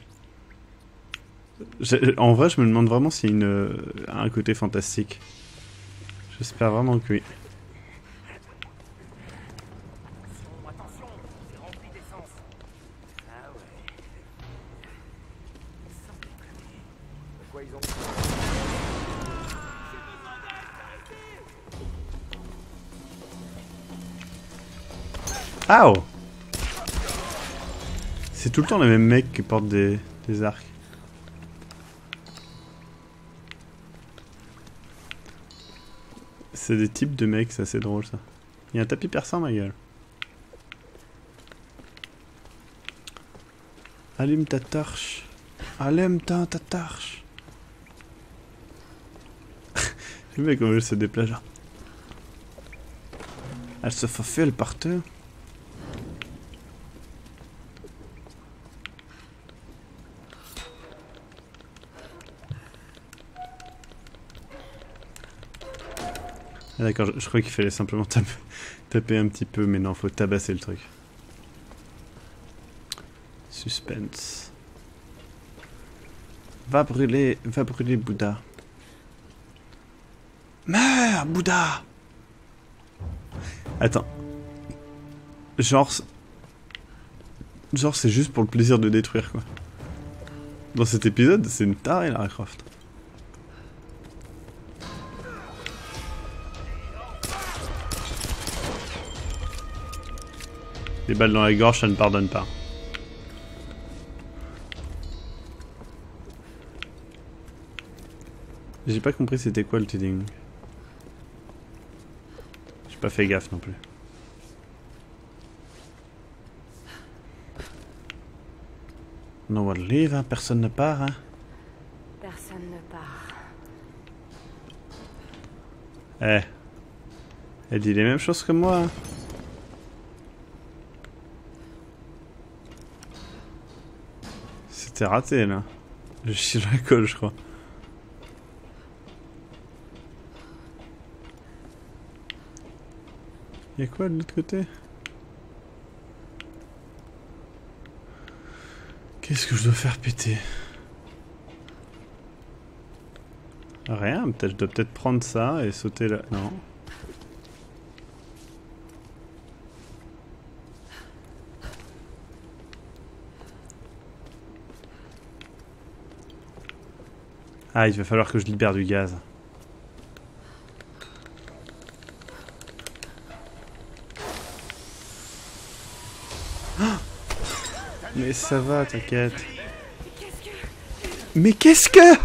En vrai, je me demande vraiment s'il y a un côté fantastique. J'espère vraiment que oui. Ah oh. C'est tout le temps les mêmes mecs qui portent des arcs. C'est des types de mecs, c'est assez drôle ça. Il y a un tapis perçant, ma gueule. Allume ta torche. Allume ta torche. Le mec, comment elle se déplace genre. Elle se faufile partout. Ah d'accord, je crois qu'il fallait simplement taper un petit peu, mais non, faut tabasser le truc. Suspense. Va brûler Bouddha. Meurs, Bouddha! Attends. Genre c'est juste pour le plaisir de détruire, quoi. Dans cet épisode, c'est une tarée, Lara Croft. Les balles dans la gorge, ça ne pardonne pas. J'ai pas compris c'était quoi le teasing. J'ai pas fait gaffe non plus. No one leave, hein, personne ne part, hein. Personne ne part. Eh. Elle dit les mêmes choses que moi, hein. C'était raté là. Je chie dans la colle, je crois. Y'a quoi de l'autre côté? Qu'est-ce que je dois faire péter? Rien, peut-être je dois peut-être prendre ça et sauter là. Non. Ah, il va falloir que je libère du gaz. Mais ça va, t'inquiète. Mais qu'est-ce que...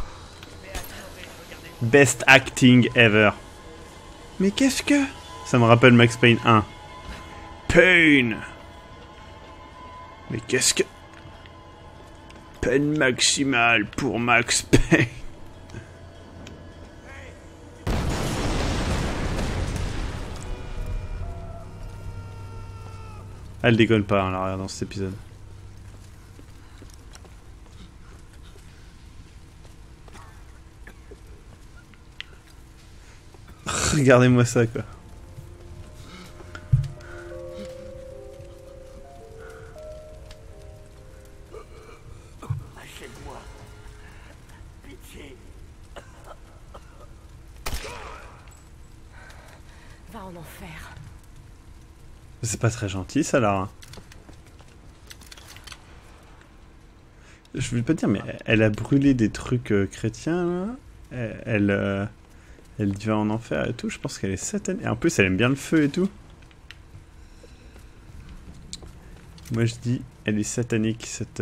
Best acting ever. Mais qu'est-ce que... Ça me rappelle Max Payne 1. Pain. Mais qu'est-ce que... Peine maximale pour Max Payne. Elle déconne pas, hein, là, dans cet épisode. Regardez-moi ça, quoi. Achète-moi. Pitié. Va en enfer. C'est pas très gentil, ça, là. Je veux pas dire, mais elle a brûlé des trucs chrétiens, là. Elle va en enfer et tout. Je pense qu'elle est satanique. Et en plus, elle aime bien le feu et tout. Moi, je dis, elle est satanique, cette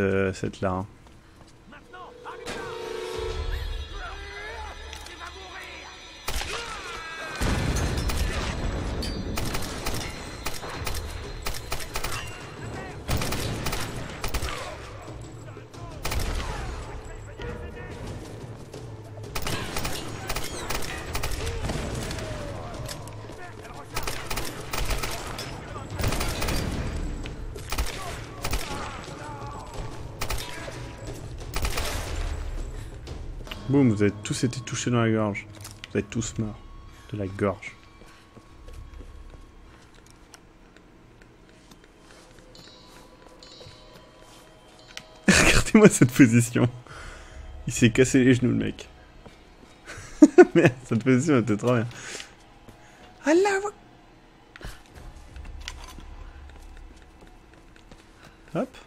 Lara. Boum, vous avez tous été touchés dans la gorge. Vous êtes tous morts. De la gorge. Regardez-moi cette position. Il s'est cassé les genoux, le mec. Merde, cette position était trop bien. Allah. Hop.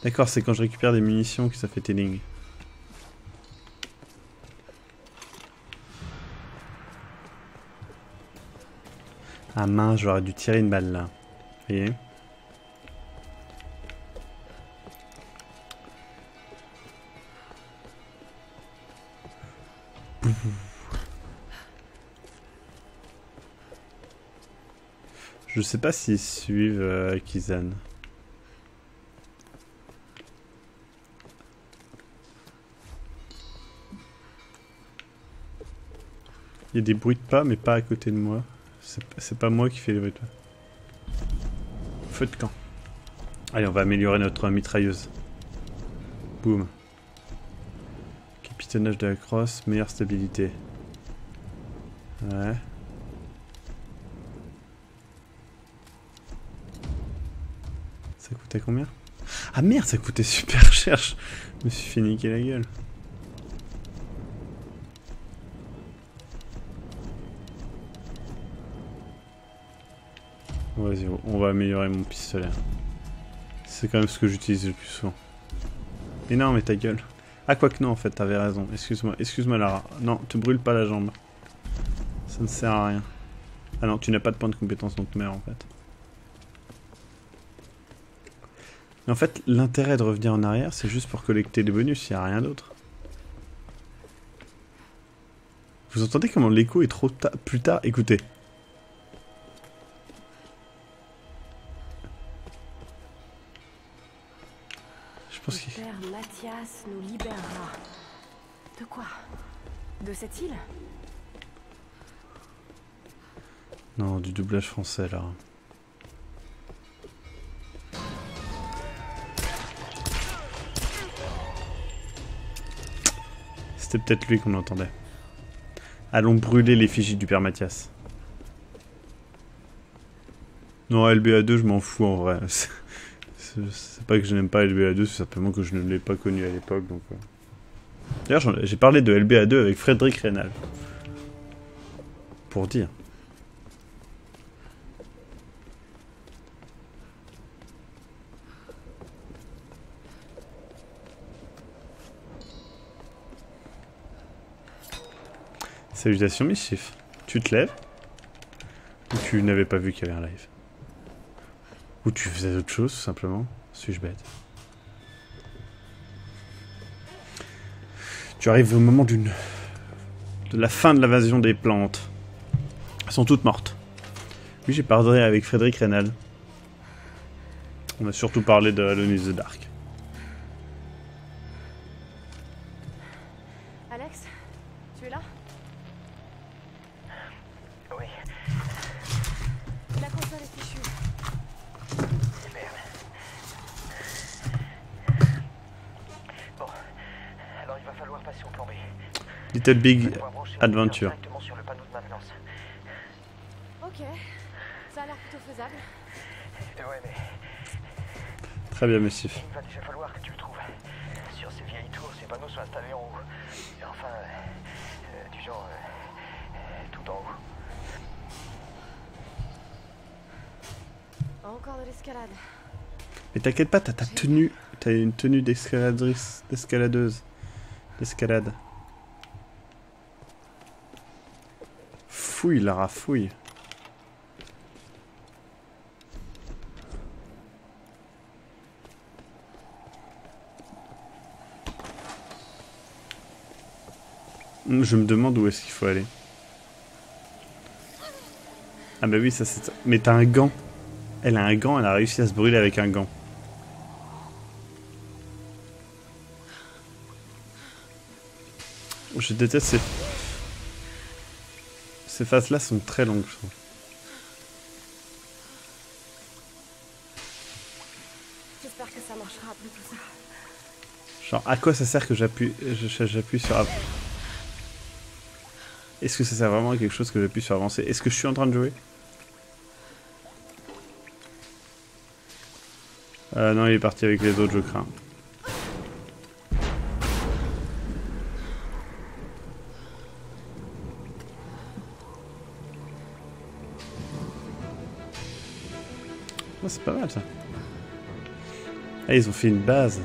D'accord, c'est quand je récupère des munitions que ça fait telling. Ah mince, j'aurais dû tirer une balle là. Vous voyez? Je sais pas s'ils suivent Kizan. Il y a des bruits de pas, mais pas à côté de moi. C'est pas moi qui fais les bruits de pas. Feu de camp. Allez, on va améliorer notre mitrailleuse. Boum. Capitonnage de la crosse, meilleure stabilité. Ouais. Ça coûtait combien? Ah merde, ça coûtait super cher. Je me suis fait niquer la gueule. Vas-y, on va améliorer mon pistolet. C'est quand même ce que j'utilise le plus souvent. Mais non, mais ta gueule. Ah, quoique non, en fait, t'avais raison. Excuse-moi, Lara. Non, te brûle pas la jambe. Ça ne sert à rien. Ah non, tu n'as pas de point de compétence, donc meurs, en fait. Mais en fait, l'intérêt de revenir en arrière, c'est juste pour collecter des bonus, il n'y a rien d'autre. Vous entendez comment l'écho est trop plus tard? Écoutez. Le père Mathias nous libérera. De quoi? De cette île? Non, du doublage français là. C'était peut-être lui qu'on entendait. Allons brûler l'effigie du père Mathias. Non, LBA2, je m'en fous en vrai. C'est pas que je n'aime pas LBA2, c'est simplement que je ne l'ai pas connu à l'époque. D'ailleurs, j'ai parlé de LBA2 avec Frédéric Reynal. Pour dire. Salutations, Mischief. Tu te lèves? Ou tu n'avais pas vu qu'il y avait un live? Ou tu faisais autre chose, tout simplement? Suis-je bête? Tu arrives au moment de la fin de l'invasion des plantes. Elles sont toutes mortes. Oui, j'ai parlé avec Frédéric Reynal. On a surtout parlé de Alone in the Dark. Alex, tu es là? Oui. La console est fichue. Merde. Bon. Alors il va falloir passer au plan B. Little Big Adventure. Directement sur le panneau de maintenance. Ok, ça a l'air plutôt faisable. Ouais, mais Très bien, Mischief. il va déjà falloir que tu le trouves. Sur ces vieilles tours, ces panneaux sont installés en haut. Et enfin, du genre, tout en haut. Encore de l'escalade. Mais t'inquiète pas, t'as ta tenue. T'as une tenue d'escaladeuse. D'escalade. Fouille, Lara, fouille. Je me demande où est-ce qu'il faut aller. Ah bah oui, ça c'est... Mais t'as un gant. Elle a un gant, elle a réussi à se brûler avec un gant. Je déteste ces phases-là sont très longues, je trouve. J'espère que ça marchera après tout ça. Genre, à quoi ça sert que j'appuie sur... Est-ce que ça sert vraiment à quelque chose que j'appuie sur avancer? Est-ce que je suis en train de jouer? Non, il est parti avec les autres, je crains. Oh, c'est pas mal ça. Ah, ils ont fait une base.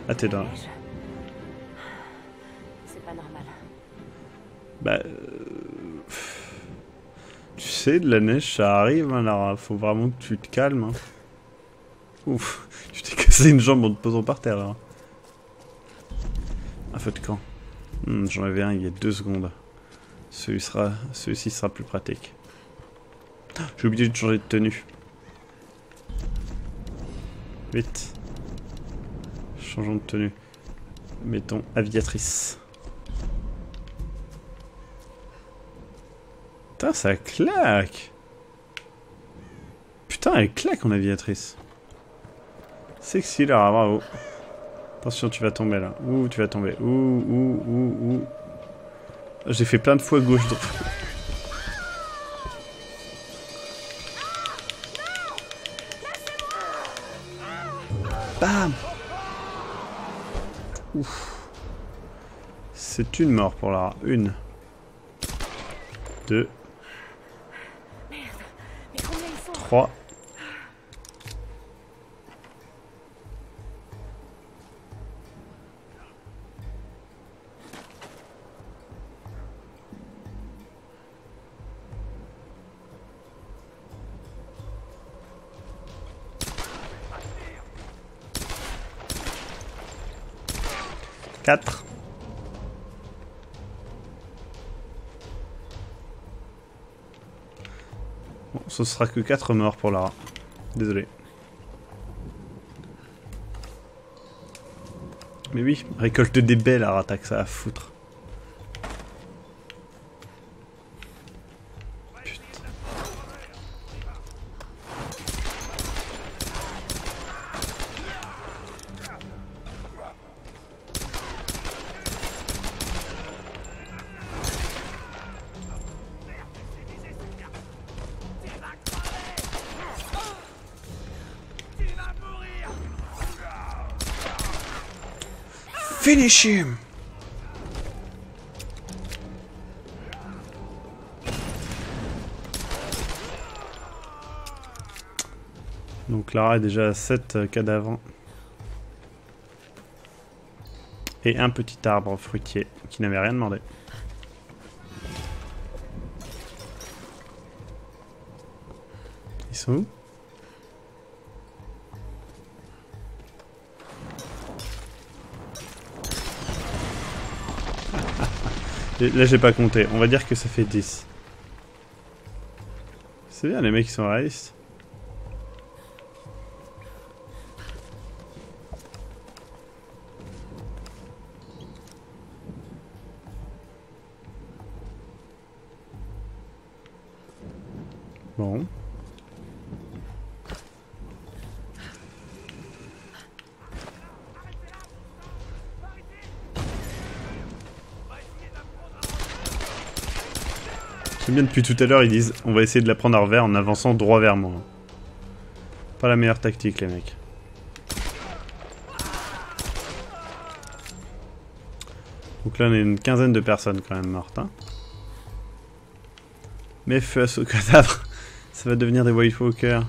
Ah, t'es dans... C'est pas normal. Bah... sais, de la neige, ça arrive, hein, Lara. Faut vraiment que tu te calmes. Hein. Ouf, tu t'es cassé une jambe en te posant par terre, là. Un feu de camp. J'en avais un il y a 2 secondes. Celui-ci sera plus pratique. J'ai oublié de changer de tenue. Vite. Changeons de tenue. Mettons aviatrice. Putain, ça claque. Putain, elle claque en aviatrice. Sexy là, bravo. Attention, tu vas tomber là. Ouh, tu vas tomber. Ouh. J'ai fait plein de fois gauche. Bam. Ouf. C'est une mort pour Lara. 1. 2. 3. 4. Bon, ce sera que 4 morts pour Lara. Désolé. Mais oui, récolte des baies, Lara, t'as que ça à foutre. Finish him! Donc Lara est déjà à 7 cadavres. Et un petit arbre fruitier qui n'avait rien demandé. Ils sont où? Là j'ai pas compté, on va dire que ça fait 10. C'est bien, les mecs ils sont réalistes. Bon. J'aime bien depuis tout à l'heure, ils disent on va essayer de la prendre à revers en avançant droit vers moi. Pas la meilleure tactique, les mecs. Donc là, on a une quinzaine de personnes quand même mortes. Hein. Mais feu à ce cadavre, ça va devenir des White Walkers.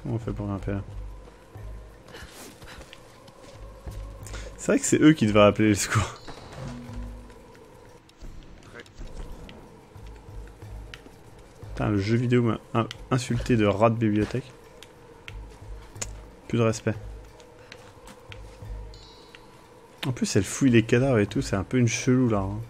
Comment on fait pour grimper là? C'est vrai que c'est eux qui devraient appeler le secours. Putain, le jeu vidéo m'a insulté de rat de bibliothèque. Plus de respect. En plus, elle fouille les cadavres et tout, c'est un peu une chelou là. Hein.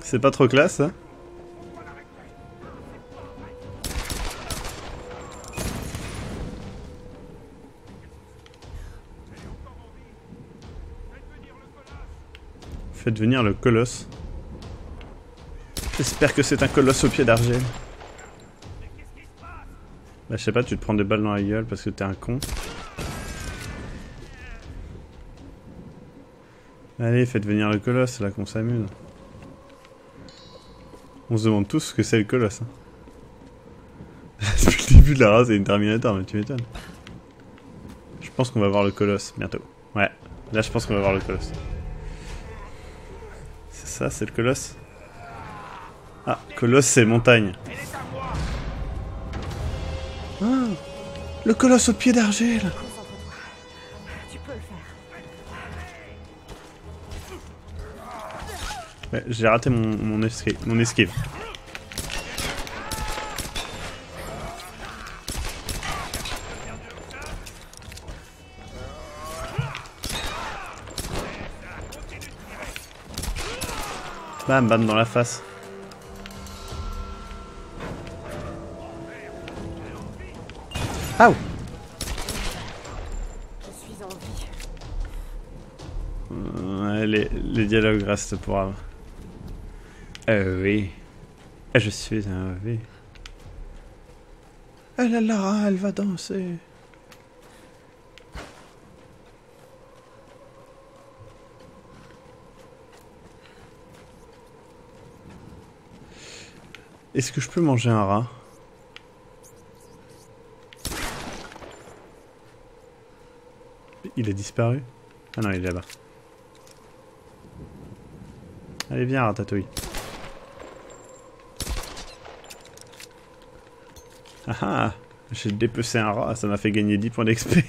C'est pas trop classe, hein? Faites venir le colosse. J'espère que c'est un colosse au pied d'argile. Bah, je sais pas, tu te prends des balles dans la gueule parce que t'es un con. Allez, faites venir le colosse, c'est là qu'on s'amuse. On se demande tous ce que c'est le colosse. Hein. début de la race, c'est une Terminator, mais tu m'étonnes. Je pense qu'on va voir le colosse bientôt. Ouais, là je pense qu'on va voir le colosse. C'est ça, c'est le colosse? Ah, colosse c'est montagne. Ah, le colosse au pied d'argile. Concentre-toi. Tu peux le faire. Ouais, j'ai raté mon esquive. Bam, bam dans la face. Ah! Je suis en vie. Ouais, les dialogues restent pour avant. Oui. Je suis en vie. Elle est là, elle va danser. Est-ce que je peux manger un rat? Il a disparu? Ah non, il est là-bas. Allez, viens, Ratatouille. Ah ah! J'ai dépecé un rat, ça m'a fait gagner 10 points d'XP.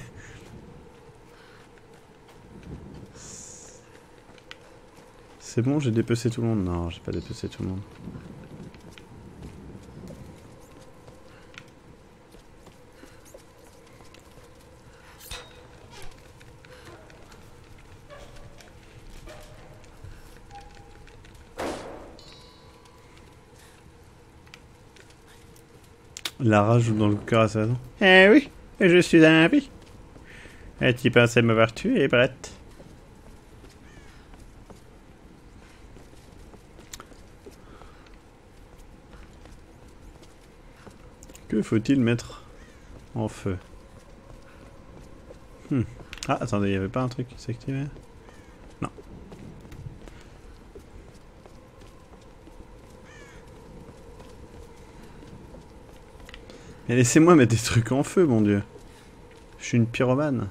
C'est bon, j'ai dépecé tout le monde? Non, j'ai pas dépecé tout le monde. Lara joue dans le cœur à sa maison. Eh oui, je suis en vie. Et tu pensais m'avoir tué, Brett? Que faut-il mettre en feu? Ah, attendez, il n'y avait pas un truc qui s'activait? Non. Mais laissez-moi mettre des trucs en feu, mon dieu. Je suis une pyromane.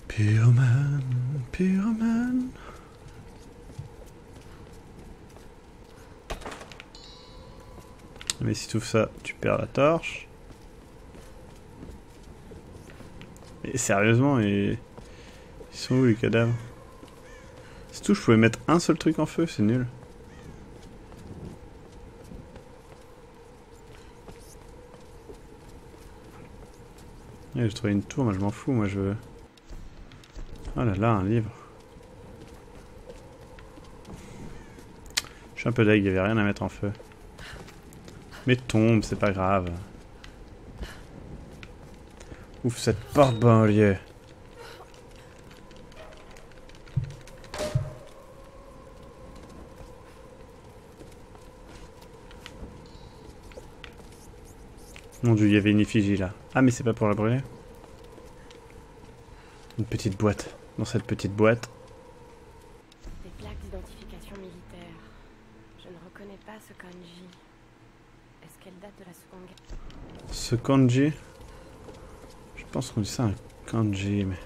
Pyromane, pyromane. Mais si tu ouvres ça, tu perds la torche. Mais sérieusement, ils sont où les cadavres? C'est tout, je pouvais mettre un seul truc en feu, c'est nul. Ouais, j'ai trouvé une tour, moi je m'en fous, moi je veux... Oh là là, un livre. Je suis un peu deg, il n'y avait rien à mettre en feu. Mais tombe, c'est pas grave. Ouf, cette porte banlieue. Mon dieu, il y avait une effigie là. Ah, mais c'est pas pour la brûler? Une petite boîte. Dans cette petite boîte. Des plaques d'identification militaire. Je ne reconnais pas ce kanji. Est-ce qu'elle date de la Seconde Guerre? Ce kanji? Je pense qu'on dit ça un kanji, mais...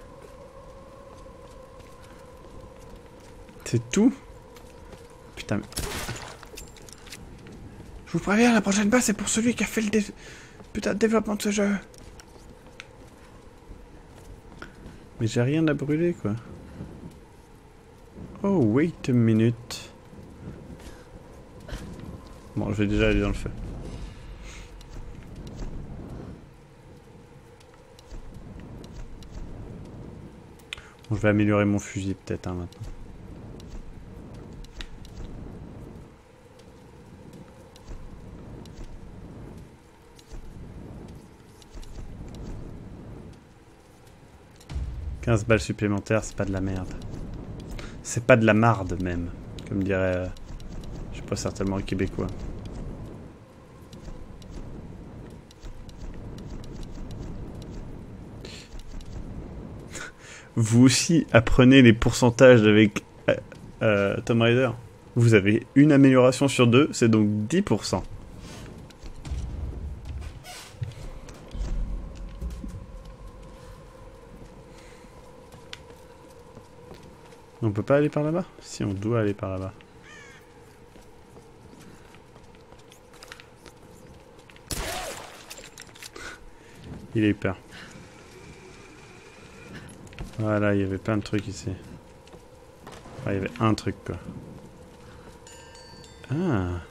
C'est tout? Putain, mais... Je vous préviens, la prochaine base c'est pour celui qui a fait le putain de développement de ce jeu. Mais j'ai rien à brûler, quoi. Oh, wait a minute. Bon, je vais déjà aller dans le feu. Bon, je vais améliorer mon fusil, peut-être, hein, maintenant. « 15 balles supplémentaires, c'est pas de la merde. C'est pas de la marde, même. Comme dirait... je sais pas, certainement un Québécois. Vous aussi apprenez les pourcentages avec Tomb Raider. Vous avez une amélioration sur 2, c'est donc 10%. On peut pas aller par là-bas? Si, on doit aller par là-bas. Il a eu peur. Voilà, il y avait plein de trucs ici. Enfin, il y avait un truc, quoi. Ah.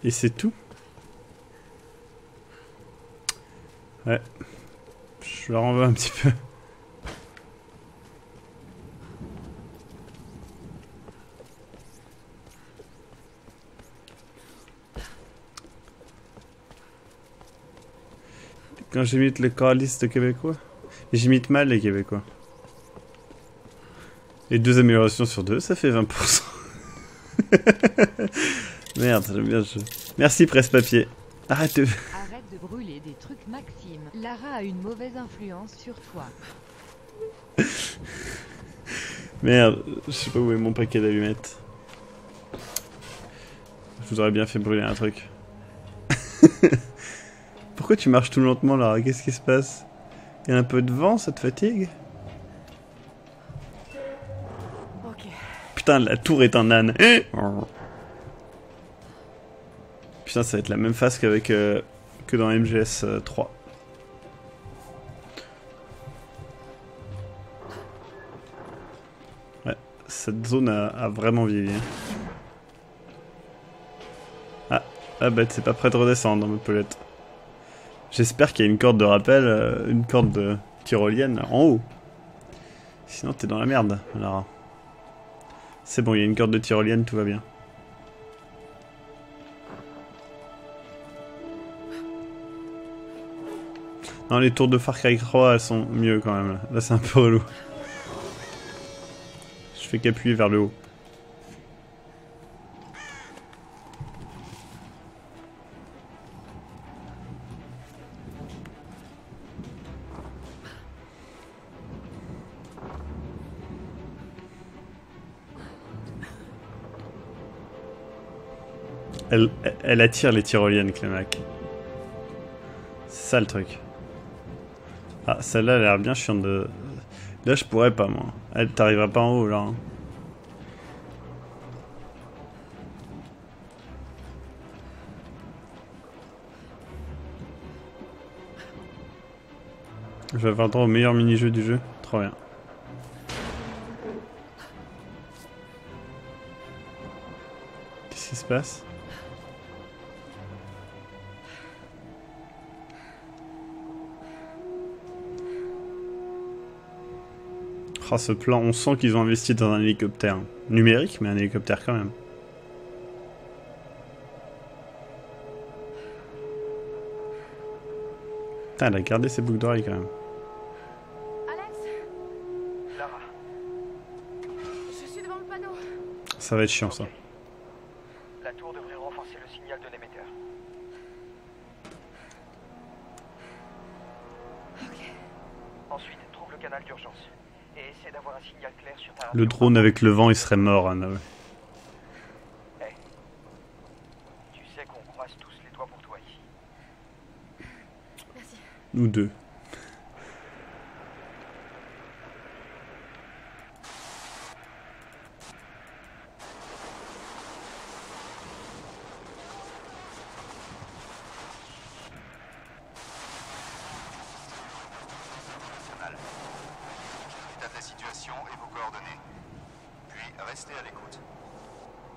Et c'est tout? Ouais. Je leur en veux un petit peu. Quand j'imite les choralistes québécois, j'imite mal les Québécois. Et 2 améliorations sur 2, ça fait 20%. Merde, j'aime bien le jeu. Merci presse-papier. Arrête de... Arrête de brûler des trucs, Maxime. Lara a une mauvaise influence sur toi. Merde, je sais pas où est mon paquet d'allumettes. Je vous aurais bien fait brûler un truc. Pourquoi tu marches tout lentement, Lara? Qu'est-ce qui se passe? Il y a un peu de vent, ça te fatigue? Ok. Putain, la tour est un âne. Putain, ça va être la même phase qu'avec que dans MGS 3. Ouais, cette zone a vraiment vieilli. Ah, la bête, c'est pas prêt de redescendre dans ma pelette. J'espère qu'il y a une corde de rappel, une corde de tyrolienne en haut. Sinon, t'es dans la merde, Lara. C'est bon, il y a une corde de tyrolienne, tout va bien. Non, les tours de Far Cry 3, elles sont mieux quand même. Là, c'est un peu relou. Je fais qu'appuyer vers le haut. Elle attire les tyroliennes, Clémac. C'est ça le truc. Ah, celle-là, elle a l'air bien chiante de... Là, je pourrais pas, moi. Elle t'arrivera pas en haut, là. Hein. Je vais avoir droit au meilleur mini-jeu du jeu. Trop bien. Qu'est-ce qui se passe? Ah, ce plan, on sent qu'ils ont investi dans un hélicoptère. Numérique, mais un hélicoptère quand même. Putain, elle a gardé ses boucles d'oreilles quand même. Alex, Lara, je suis devant le panneau. Ça va être chiant, ça. la tour devrait renforcer le signal de l'émetteur. Ok. Ensuite, trouve le canal d'urgence. Et essaie d'avoir un signal clair sur ta... Le drone avec le vent, il serait mort, Anna. Ouais. Hey. Tu sais qu'on croise tous les doigts pour toi ici. Merci. Nous deux. État de la situation et vos coordonnées. Puis restez à l'écoute.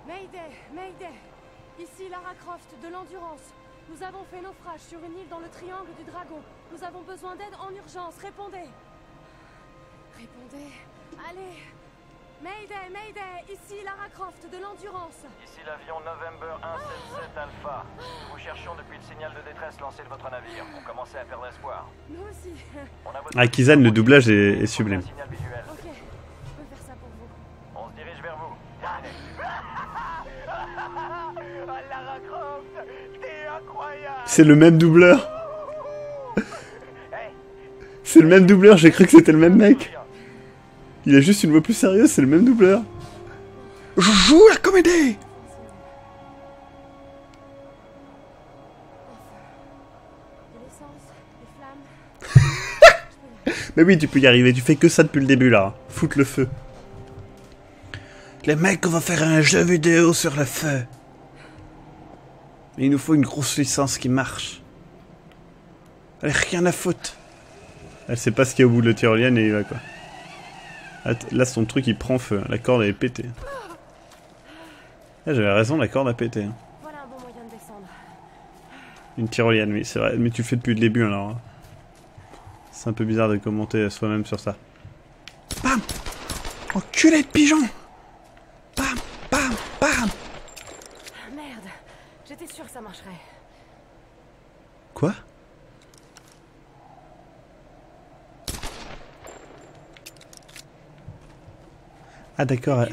Mayday, Mayday. Ici Lara Croft de l'Endurance. Nous avons fait naufrage sur une île dans le triangle du Dragon. Nous avons besoin d'aide en urgence. Répondez. Répondez. Allez. Mayday, Mayday. Ici Lara Croft de l'Endurance. Ici l'avion November 177 Alpha. Nous cherchons depuis le signal de détresse lancé de votre navire. On commençait à perdre espoir. Nous aussi. On a votre... Ah, Kizan, le doublage est sublime. Un signal visuel. Ok. Je peux faire ça pour vous. On se dirige vers vous. Lara Croft, t'es incroyable. C'est le même doubleur. Hey, C'est le même doubleur, j'ai cru que c'était le même mec. Il a juste une voix plus sérieuse, c'est le même doubleur. Je joue la comédie. Mais oui, tu peux y arriver, tu fais que ça depuis le début là. Foutre le feu. Les mecs, on va faire un jeu vidéo sur le feu. Il nous faut une grosse licence qui marche. Allez, rien à foutre. Elle sait pas ce qu'il y a au bout de la tyrolienne et il va quoi. Là, son truc il prend feu. La corde elle est pétée. Ah, j'avais raison, la corde a pété. Voilà un bon moyen de descendre. Une tyrolienne, oui, c'est vrai. Mais tu le fais depuis le début alors. C'est un peu bizarre de commenter soi-même sur ça. Bam! Enculé de pigeon! Bam! Bam! Bam! Merde, j'étais sûre que ça marcherait. Quoi? Ah d'accord,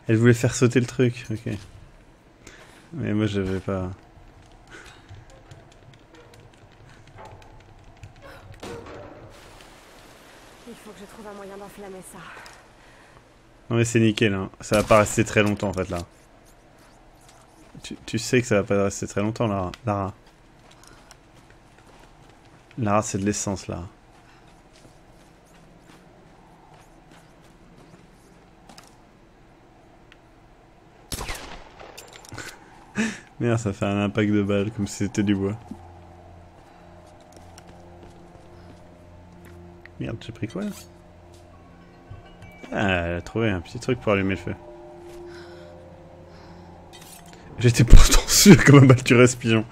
elle voulait faire sauter le truc, ok. Mais moi j'avais pas... Il faut que je trouve un moyen d'enflammer ça. Non mais c'est nickel, hein. Ça va pas rester très longtemps en fait là. Tu sais que ça va pas rester très longtemps Lara. Lara c'est de l'essence là. Merde, ça fait un impact de balle comme si c'était du bois. Merde, j'ai pris quoi là? Ah, elle a trouvé un petit truc pour allumer le feu. J'étais pourtant sûr comme un balle tu restes pigeon.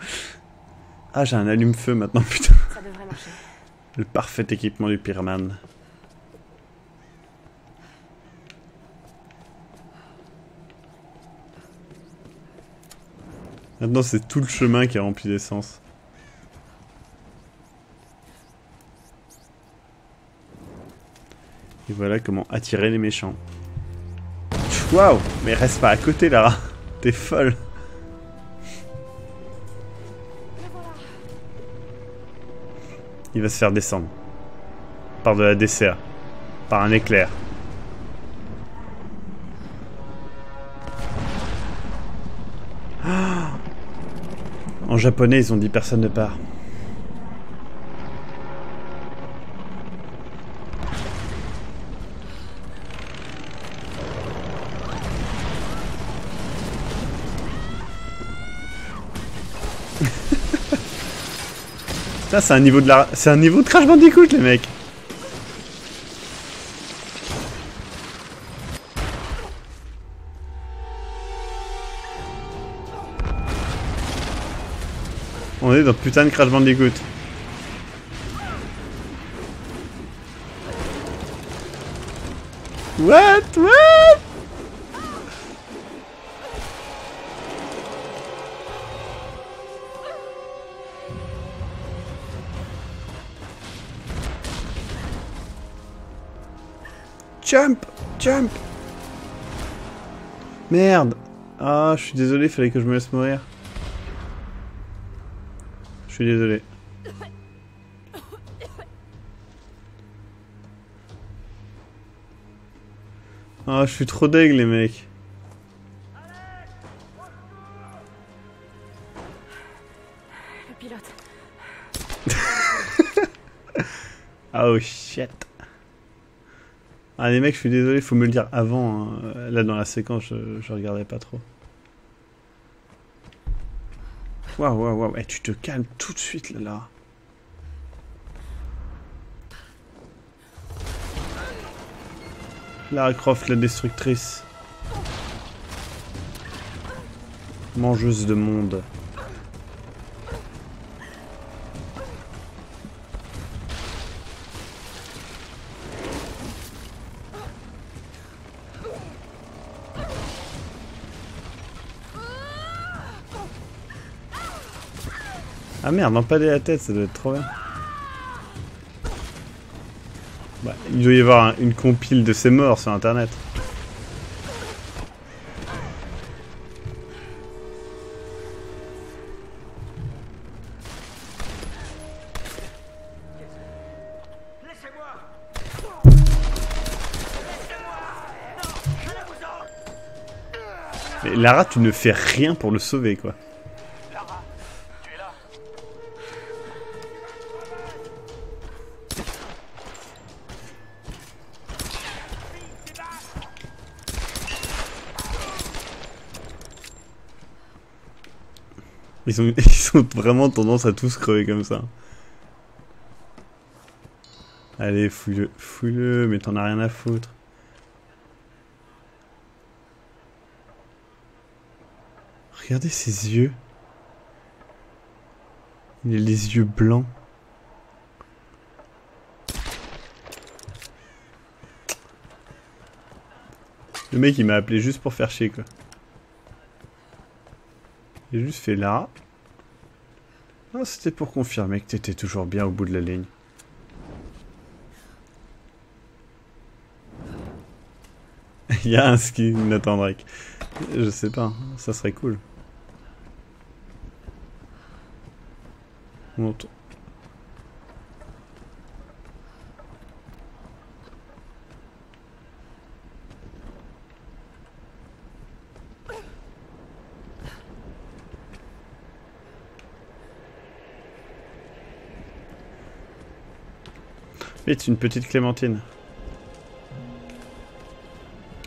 Ah, j'ai un allume-feu maintenant, putain. Ça devrait marcher. Le parfait équipement du pyromane. Maintenant, c'est tout le chemin qui est rempli d'essence. Et voilà comment attirer les méchants. Waouh! Mais reste pas à côté, Lara. T'es folle. Il va se faire descendre. Par de la DCA. Par un éclair. Ah! En japonais, ils ont dit personne ne part. Putain, c'est un niveau de la... C'est un niveau de Crash Bandicoot, les mecs. On est dans putain de Crash Bandicoot. What? Jump! Jump! Merde! Ah, je suis désolé, fallait que je me laisse mourir. Je suis désolé. Ah, je suis trop deg, les mecs. Le pilote. Oh shit. Ah les mecs, je suis désolé, faut me le dire avant. Hein. Là dans la séquence, je regardais pas trop. Waouh. Eh, tu te calmes tout de suite là. Lara Croft, la destructrice. Mangeuse de monde. Ah merde, empaler la tête, ça doit être trop bien. Bah, il doit y avoir une compile de ses morts sur internet. Lara, tu ne fais rien pour le sauver, quoi. Lara, tu es là? Ils ont vraiment tendance à tous crever comme ça. Allez, fouille-le, fouille-le, mais t'en as rien à foutre. Regardez ses yeux. Il a les yeux blancs. Le mec il m'a appelé juste pour faire chier quoi. J'ai juste fait là. Ah, c'était pour confirmer que t'étais toujours bien au bout de la ligne. Il y a un skin Nathan Drake. Je sais pas, ça serait cool. Monte. Vite, une petite clémentine.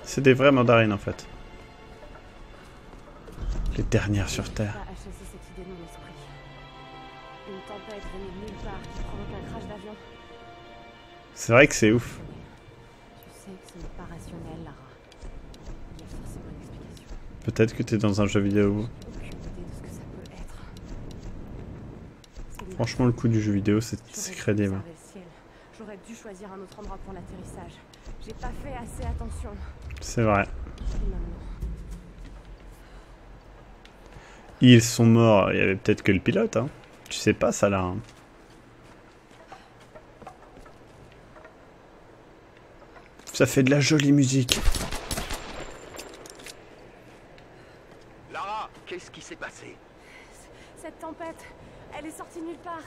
C'est des vraies mandarines en fait. Les dernières sur Terre. Pas chasser cette idée de mon esprit. Une tempête venue de nulle part qui provoque un crash d'avion. C'est vrai que c'est ouf. Tu sais que ce n'est pas rationnel, Lara. Il y a forcément une explication. Peut-être que t'es dans un jeu vidéo. Aucune idée de ce que ça peut être. Franchement, le coup du jeu vidéo, c'est crédible. J'aurais dû choisir un autre endroit pour l'atterrissage. J'ai pas fait assez attention. C'est vrai. Et maintenant, Ils sont morts. Il y avait peut-être que le pilote. Hein. Tu sais pas ça là. Hein. Ça fait de la jolie musique. Lara, qu'est-ce qui s'est passé? cette tempête, elle est sortie nulle part.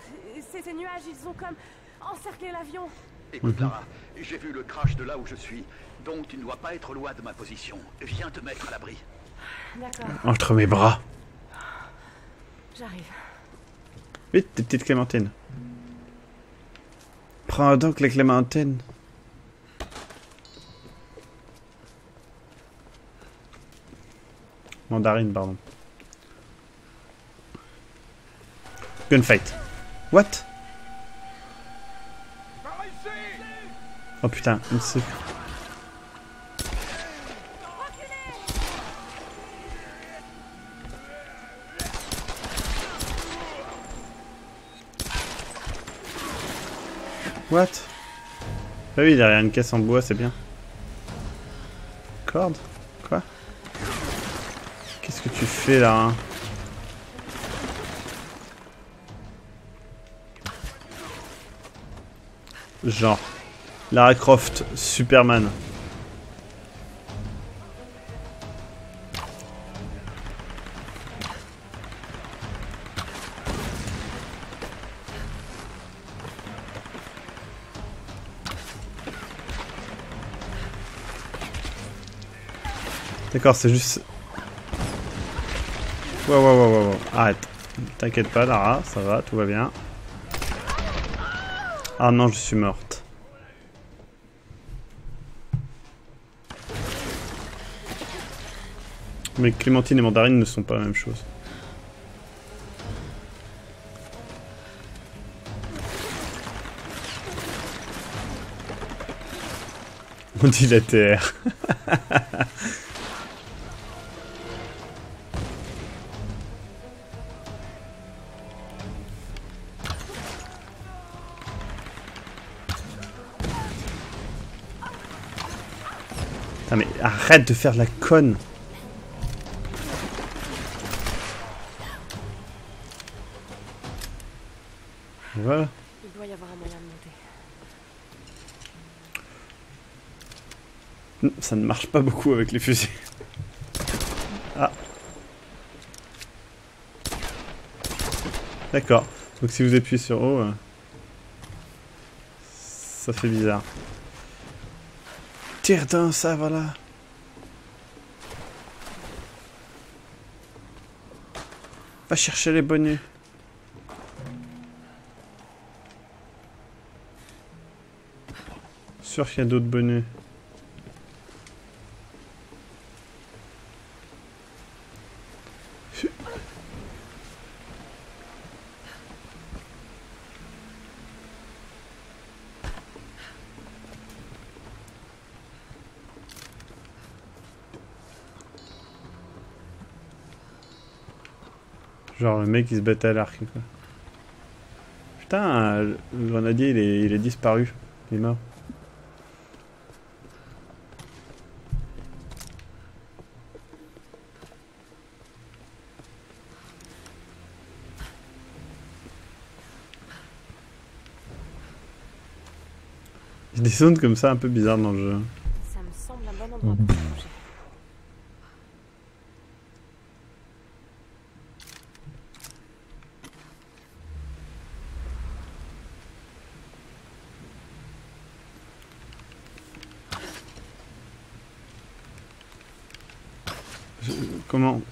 Ces nuages, ils ont comme encerclé l'avion. Écoute, Lara, j'ai vu le crash de là où je suis, donc tu ne dois pas être loin de ma position. Viens te mettre à l'abri. D'accord, Entre mes bras. j'arrive. Vite, tes petites clémentines. Prends donc les clémentines. Mandarine, pardon. Gunfight. What? Oh putain, une seconde. What? Ah oui, derrière une caisse en bois, c'est bien. Corde? Quoi? Qu'est-ce que tu fais là hein? Genre. Lara Croft, Superman. D'accord, c'est juste... Wow. Arrête. T'inquiète pas, Lara, ça va, tout va bien. Ah non, je suis morte. Mais clémentine et mandarine ne sont pas la même chose. On dit la terre. Putain, mais arrête de faire la conne. Voilà. Il doit y avoir un moyen de monter. Ça ne marche pas beaucoup avec les fusils. Ah. D'accord. Donc si vous appuyez sur O, ça fait bizarre. Tire dans ça, voilà. Va chercher les bonnets. Sûr qu'il y a d'autres bonnets. Genre le mec qui se battait à l'arc quoi. Putain, le grenadier il est disparu. Il est mort. Il y a des zones comme ça un peu bizarres dans le jeu. Ça me semble un bon endroit pour se ranger.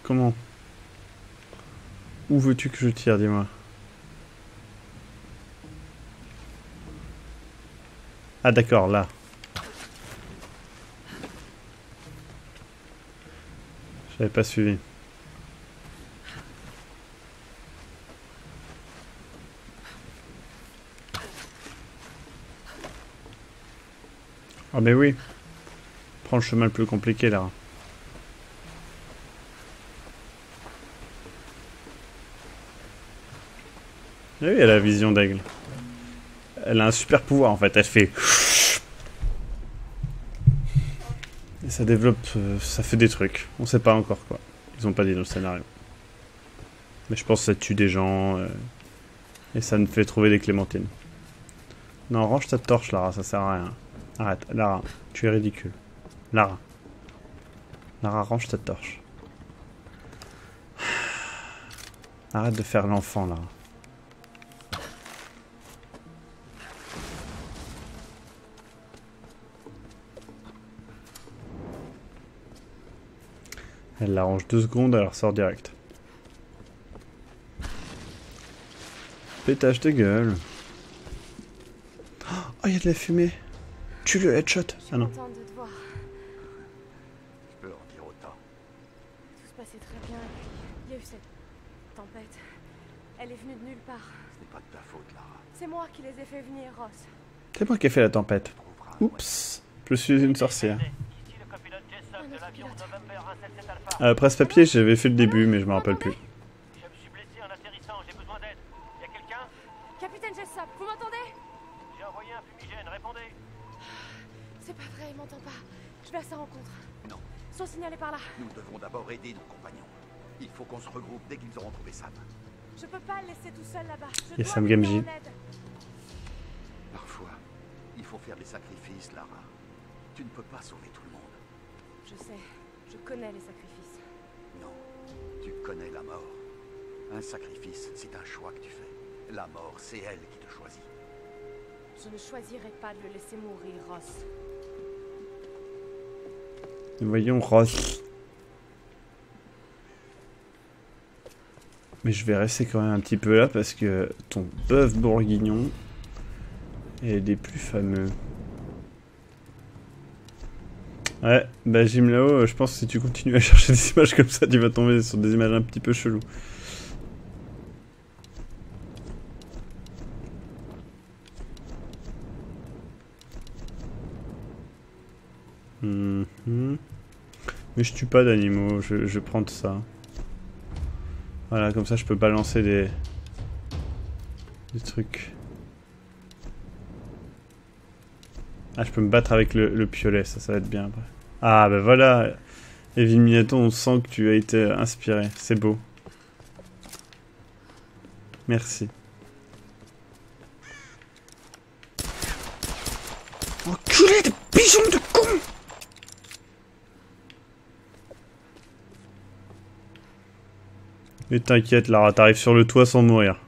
Comment Où veux-tu que je tire, dis-moi. Ah d'accord, là. J'avais pas suivi. Ah mais oui. Prends le chemin le plus compliqué là. Ah oui, elle a la vision d'aigle. Elle a un super pouvoir en fait, elle fait... Et ça développe... ça fait des trucs. On sait pas encore quoi. Ils ont pas dit dans le scénario. Mais je pense que ça tue des gens. Et ça me fait trouver des clémentines. Non, range ta torche Lara, ça sert à rien. Arrête, Lara, tu es ridicule. Lara. Lara, range ta torche. Arrête de faire l'enfant Lara. Elle la range 2 secondes, elle ressort direct. Pétage de gueule. Oh, il y a de la fumée. Tue le headshot. Ah non. Je suis contente de te voir. Je peux en dire autant. Tout se passait très bien et puis il y a eu cette tempête. Elle est venue de nulle part. Ce n'est pas de ta faute, Lara. C'est moi qui les ai fait venir, Ross. C'est moi qui ai fait la tempête. Oups. Je suis une sorcière. Presse-papier, j'avais fait le début, mais je me rappelle plus. Je me suis blessé en atterrissant, j'ai besoin d'aide. Y a quelqu'un? Capitaine Jessup, vous m'entendez? J'ai envoyé un fumigène, répondez. C'est pas vrai, il m'entend pas. Je vais à sa rencontre. Non. Son signal est par là. Nous devons d'abord aider nos compagnons. Il faut qu'on se regroupe dès qu'ils auront trouvé Sam. Je peux pas le laisser tout seul là-bas. Je Il y a dois Sam lui venir Gamgee. en aide. Parfois, il faut faire des sacrifices, Lara. Tu ne peux pas sauver tout le monde. Je sais, je connais les sacrifices. Non, tu connais la mort. Un sacrifice, c'est un choix que tu fais. La mort, c'est elle qui te choisit. Je ne choisirai pas de le laisser mourir, Ross. Voyons Ross. Mais je vais rester quand même un petit peu là parce que ton bœuf bourguignon est des plus fameux. Ouais, bah Jim là-haut, je pense que si tu continues à chercher des images comme ça, tu vas tomber sur des images un petit peu cheloues. Mais je tue pas d'animaux, je prends de ça. Voilà, comme ça je peux balancer des trucs. Ah, je peux me battre avec le piolet, ça va être bien après. Ah, bah voilà, Evil Minato, on sent que tu as été inspiré, c'est beau. Merci. Enculé de pigeon de con! Mais t'inquiète, Lara, t'arrives sur le toit sans mourir.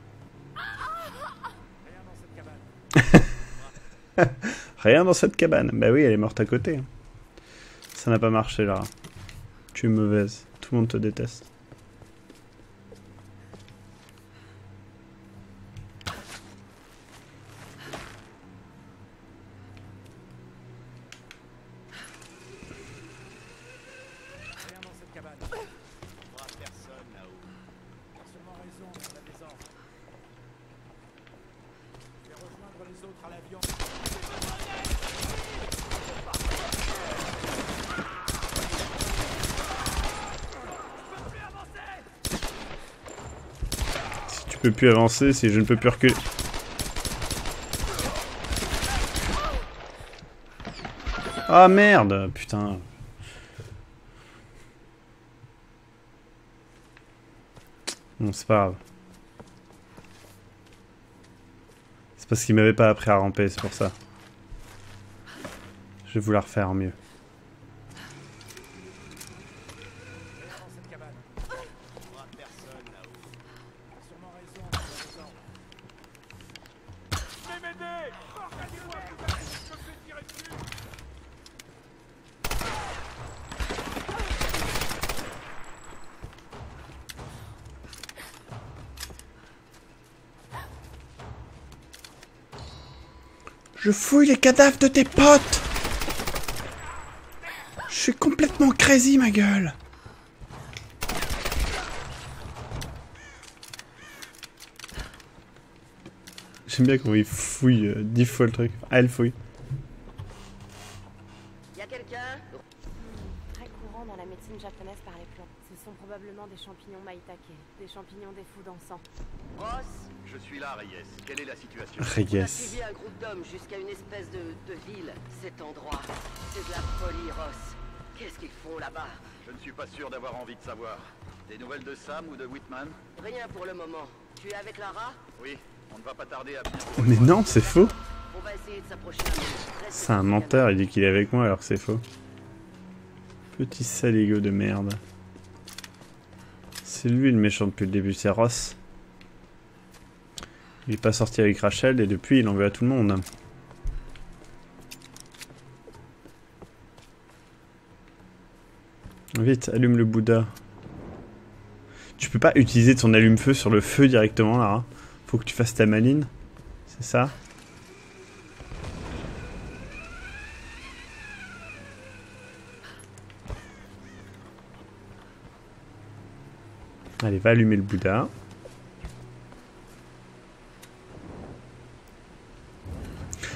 Rien dans cette cabane. Bah oui, elle est morte à côté. Ça n'a pas marché, Lara. Tu es mauvaise. Tout le monde te déteste. peux plus avancer, si je ne peux plus reculer. Ah merde, putain. Bon, c'est pas grave. C'est parce qu'il m'avait pas appris à ramper, c'est pour ça. Je vais vous la refaire en mieux. Je fouille les cadavres de tes potes. Je suis complètement crazy, ma gueule. J'aime bien comment il fouille 10 fois le truc. Ah, elle fouille. Y'a quelqu'un? Très courant dans la médecine japonaise par les plantes. Ce sont probablement des champignons maïtake, des champignons des fous dansants. Ross? Je suis là, Reyes. Quelle est la situation? On a Reyes. suivi un groupe d'hommes jusqu'à une espèce de ville. Cet endroit, c'est de la folie, Ross. Qu'est-ce qu'ils font là-bas? Je ne suis pas sûr d'avoir envie de savoir. Des nouvelles de Sam ou de Whitman? Rien pour le moment. Tu es avec Lara? Oui, on ne va pas tarder à venir. Mais non, c'est faux. On va essayer de s'approcher un peu. C'est un menteur, il dit qu'il est avec moi alors que c'est faux. Petit saligo de merde. C'est lui le méchant depuis le début, c'est Ross. Il est pas sorti avec Rachel et depuis il en veut à tout le monde. Vite, allume le Bouddha. Tu peux pas utiliser ton allume-feu sur le feu directement là. Hein. Faut que tu fasses ta maline. C'est ça? Allez, va allumer le Bouddha.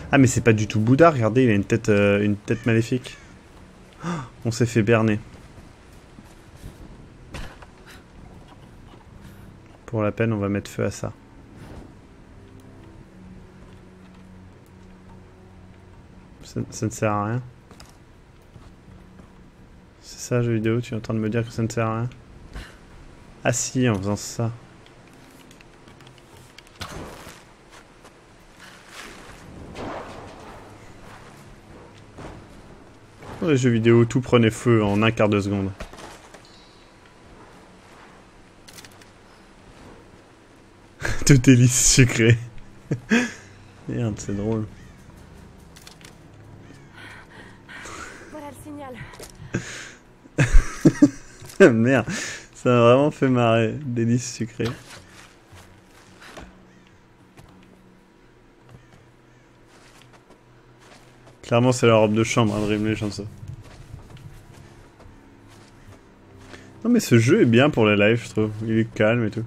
Ah mais c'est pas du tout Bouddha, regardez, il a une tête maléfique. Oh, on s'est fait berner. Pour la peine, on va mettre feu à ça. Ça ne sert à rien. C'est ça, jeu vidéo, tu es en train de me dire que ça ne sert à rien? Ah si, en faisant ça. Dans les jeux vidéo, tout prenait feu en un quart de seconde. Tout est lisse sucré. Merde, c'est drôle. Voilà le signal. Merde, ça m'a vraiment fait marrer. Délice sucré. Clairement, c'est la robe de chambre, hein, Dream Legends. Non, mais ce jeu est bien pour les lives, je trouve. Il est calme et tout.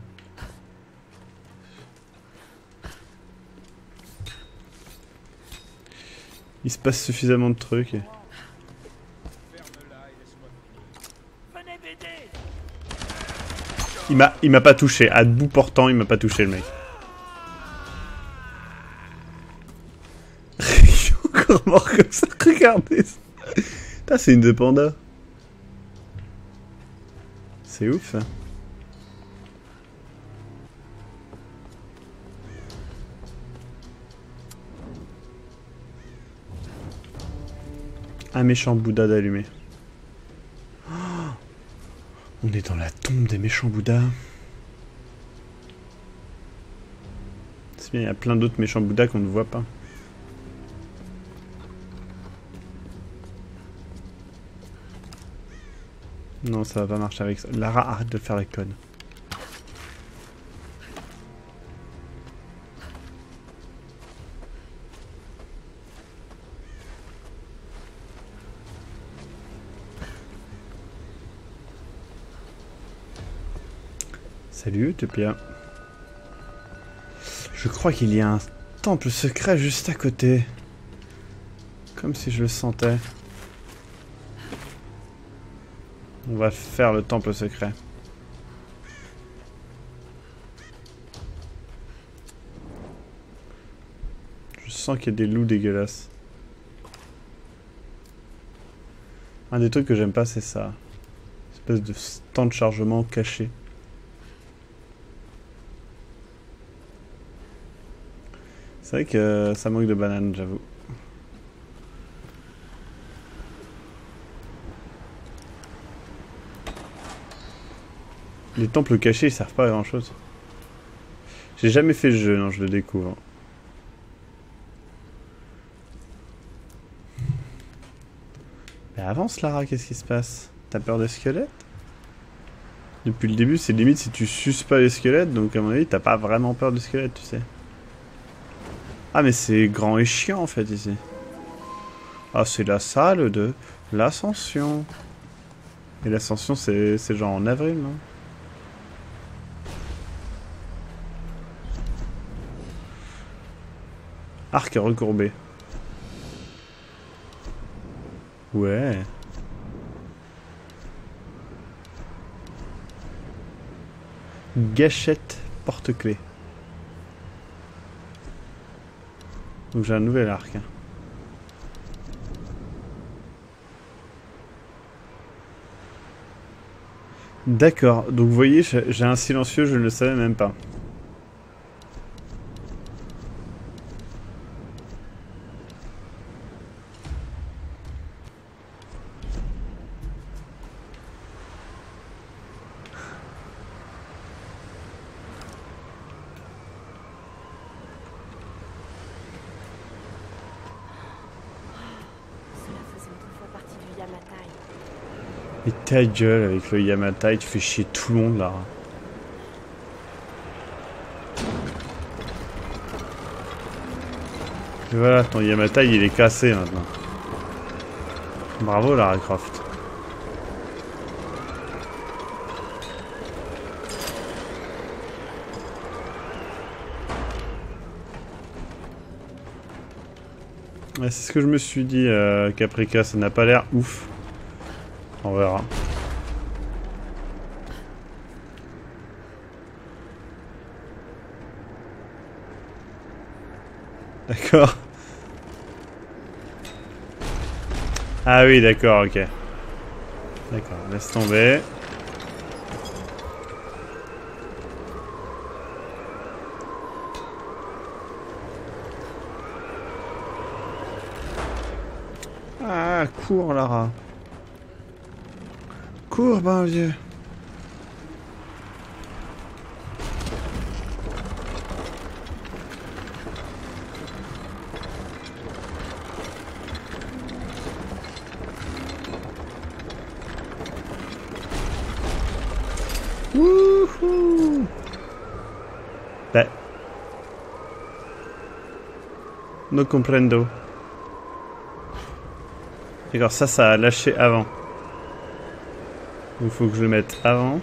Il se passe suffisamment de trucs. Et... Il m'a pas touché. À bout portant, il m'a pas touché, le mec. Encore mort comme ça, regardez ça. Putain, c'est une de panda. C'est ouf. Hein. Un méchant Bouddha d'allumé. Oh, on est dans la tombe des méchants Bouddhas. C'est bien, il y a plein d'autres méchants Bouddhas qu'on ne voit pas. Non, ça va pas marcher avec ça. Lara, arrête de faire la conne. Salut Utopia. Je crois qu'il y a un temple secret juste à côté. Comme si je le sentais. On va faire le temple secret. sens qu'il y a des loups dégueulasses. Un des trucs que j'aime pas, c'est ça. Une espèce de temps de chargement caché. C'est vrai que ça manque de bananes, j'avoue. Les temples cachés, ils servent pas à grand chose. J'ai jamais fait le jeu, non, je le découvre. Mais avance, Lara, qu'est-ce qui se passe? T'as peur des squelettes? Depuis le début, c'est limite si tu suces pas les squelettes, donc à mon avis, t'as pas vraiment peur des squelettes, tu sais. Ah, mais c'est grand et chiant en fait ici. Ah, c'est la salle de l'ascension. Et l'ascension, c'est genre en avril, non? Arc recourbé. Ouais. Gâchette porte-clés. Donc j'ai un nouvel arc. Hein. D'accord. Donc vous voyez, j'ai un silencieux, je ne le savais même pas. Et ta gueule avec le Yamatai, tu fais chier tout le monde là. Et voilà, ton Yamatai il est cassé maintenant. Bravo Lara Croft. Ouais, c'est ce que je me suis dit, Caprica, ça n'a pas l'air ouf. On verra. D'accord. Ah oui, d'accord, ok. D'accord, laisse tomber. Ah, cours, Lara. Cours, ben vieux. Wouhou. Bah. No comprendo. D'accord, ça a lâché avant. Il faut que je le mette avant.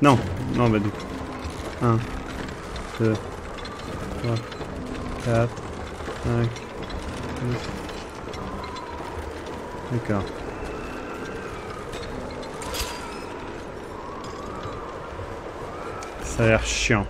Non, non, bah du coup. 1, 2, 3, 4, 5, 6. D'accord. Ça a l'air chiant.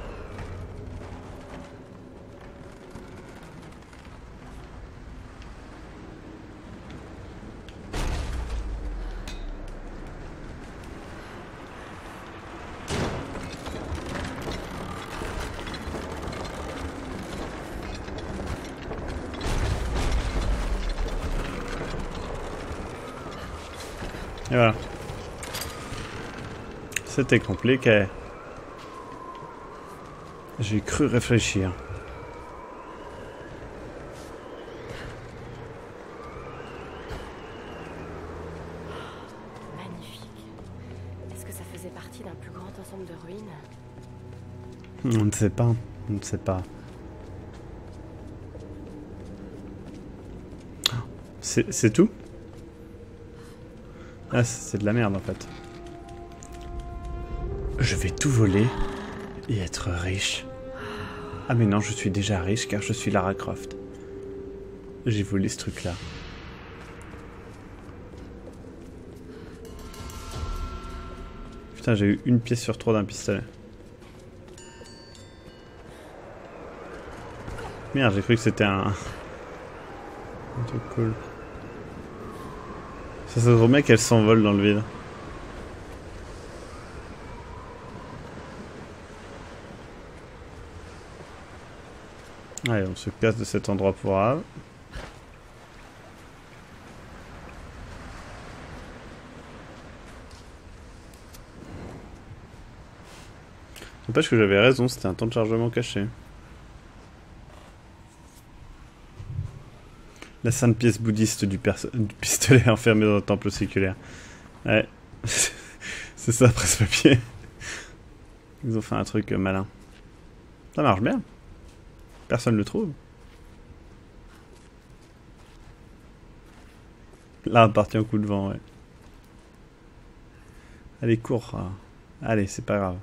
Et voilà. C'était compliqué. J'ai cru réfléchir. Magnifique. Est-ce que ça faisait partie d'un plus grand ensemble de ruines? On ne sait pas. On ne sait pas. C'est tout? Ah, c'est de la merde en fait. Je vais tout voler et être riche. Ah mais non, je suis déjà riche car je suis Lara Croft. J'ai volé ce truc là. Putain, j'ai eu une pièce sur 3 d'un pistolet. Merde, j'ai cru que c'était un truc cool. Ça se remet qu'elle s'envole dans le vide. Allez, on se casse de cet endroit pour Ave. N'empêche que j'avais raison, c'était un temps de chargement caché. La sainte pièce bouddhiste du pistolet enfermé dans un temple séculaire. Ouais, c'est ça, presse-papier. Ils ont fait un truc malin. Ça marche bien. Personne ne le trouve. Là, parti en coup de vent, ouais. Allez, cours. Allez, c'est pas grave.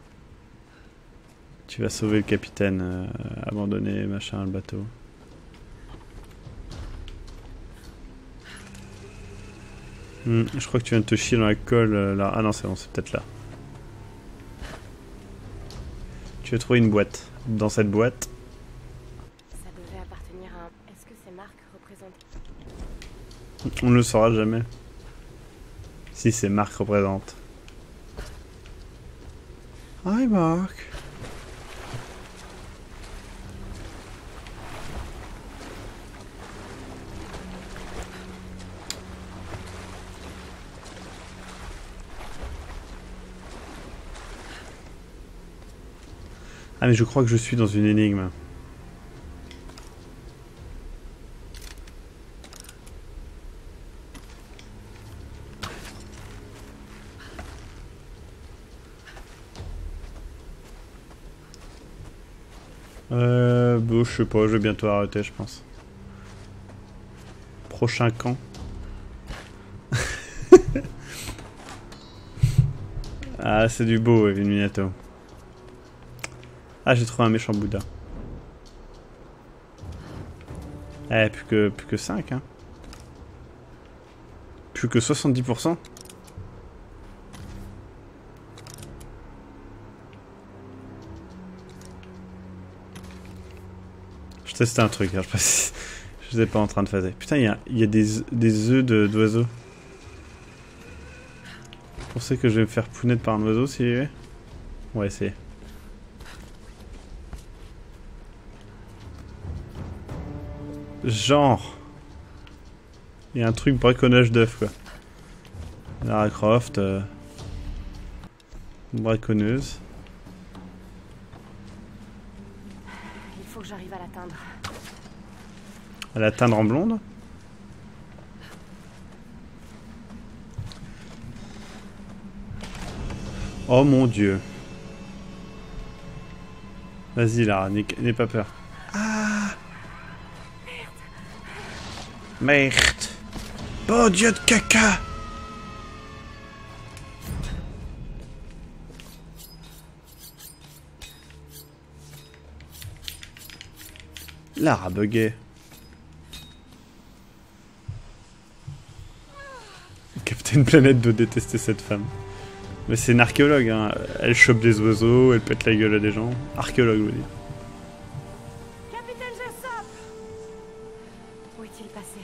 Tu vas sauver le capitaine, abandonner, machin, le bateau. Je crois que tu viens de te chier dans la colle, là. Ah non, c'est bon, c'est peut-être là. Tu as trouvé une boîte. Dans cette boîte... Ça devait appartenir à un... Est-ce que ces marques représentent... On ne le saura jamais. Si ces marques représentent. Hi Mark. Ah mais je crois que je suis dans une énigme. Bon, je sais pas, je vais bientôt arrêter, je pense. Prochain camp. Ah, c'est du beau, Minato. Ah, j'ai trouvé un méchant Bouddha. Eh, plus que 5, hein. Plus que 70%. Je testais un truc, hein, je sais pas si... Je sais pas en train de phaser. Putain, il y a des œufs d'oiseaux. Vous pensez que je vais me faire pounette par un oiseau si j'y vais? On va essayer. Genre. Il y a un truc braconnage d'œufs, quoi. Lara Croft. Braconneuse. Il faut que j'arrive à l'atteindre. À l'atteindre en blonde? Oh mon dieu. Vas-y Lara, n'aie pas peur. Ah! Merde! Bon dieu de caca! Lara bugué. Captain Planète doit détester cette femme. Mais c'est une archéologue, hein. Elle chope des oiseaux, elle pète la gueule à des gens. Archéologue, je veux dire. Capitaine Jessop! Où est-il passé?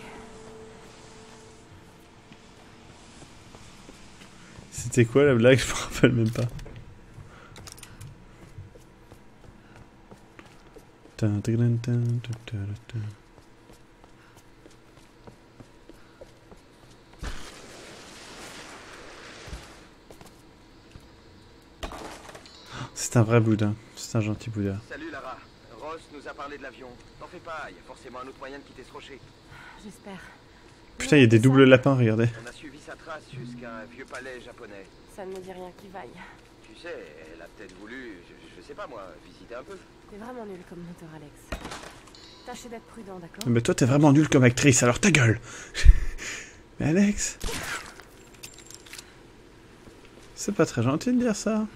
C'était quoi la blague? Je me rappelle même pas. C'est un vrai Bouddha, c'est un gentil Bouddha. Salut Lara, Ross nous a parlé de l'avion. T'en fais pas, il y a forcément un autre moyen de quitter ce rocher. J'espère. Putain, il y a des doubles lapins, regardez. On a suivi sa trace jusqu'à un vieux palais japonais. Ça ne me dit rien qui vaille. Tu sais, elle a peut-être voulu, je sais pas moi, visiter un peu. T'es vraiment nul comme moteur, Alex. Tâchez d'être prudent, d'accord? Mais toi, t'es vraiment nul comme actrice, alors ta gueule. Mais Alex... C'est pas très gentil de dire ça.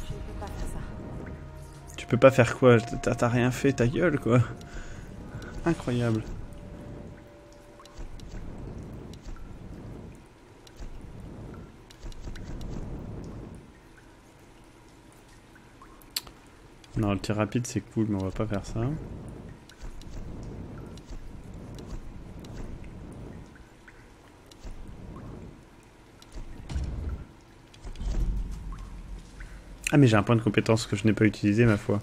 Je ne peux pas faire ça. Tu peux pas faire quoi? T'as rien fait, ta gueule, quoi. Incroyable. Non, le tir rapide c'est cool, mais on va pas faire ça. Ah mais j'ai un point de compétence que je n'ai pas utilisé ma foi.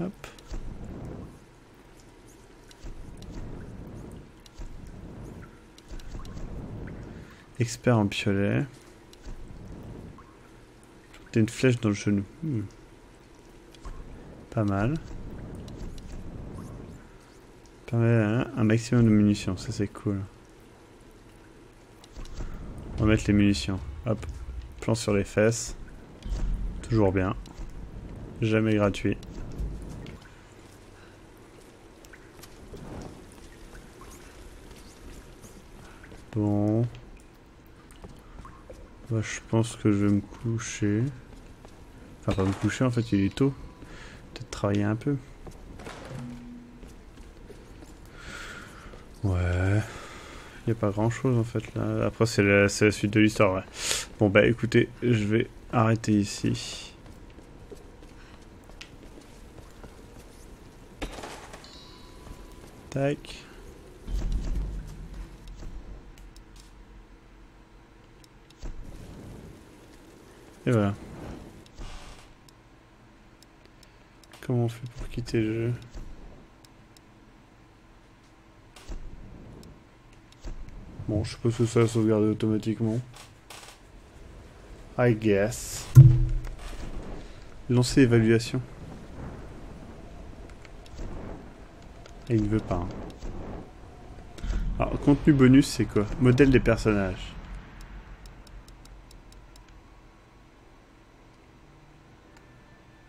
Hop. Expert en piolet. T'as une flèche dans le genou. Pas mal. Permet un maximum de munitions, ça c'est cool. On va mettre les munitions. Hop. Plan sur les fesses. Toujours bien. Jamais gratuit. Bon. Bah, je pense que je vais me coucher. Enfin, pas me coucher, en fait, il est tôt. Peut-être travailler un peu. Ouais. Il n'y a pas grand chose en fait là. Après, c'est la suite de l'histoire. Ouais. Bon, bah écoutez, je vais arrêter ici. Tac. Et voilà. Comment on fait pour quitter le jeu? Bon, je suppose que ça a sauvegardé automatiquement. I guess. Lancer évaluation. Et il ne veut pas. Hein. Alors, contenu bonus, c'est quoi? Modèle des personnages.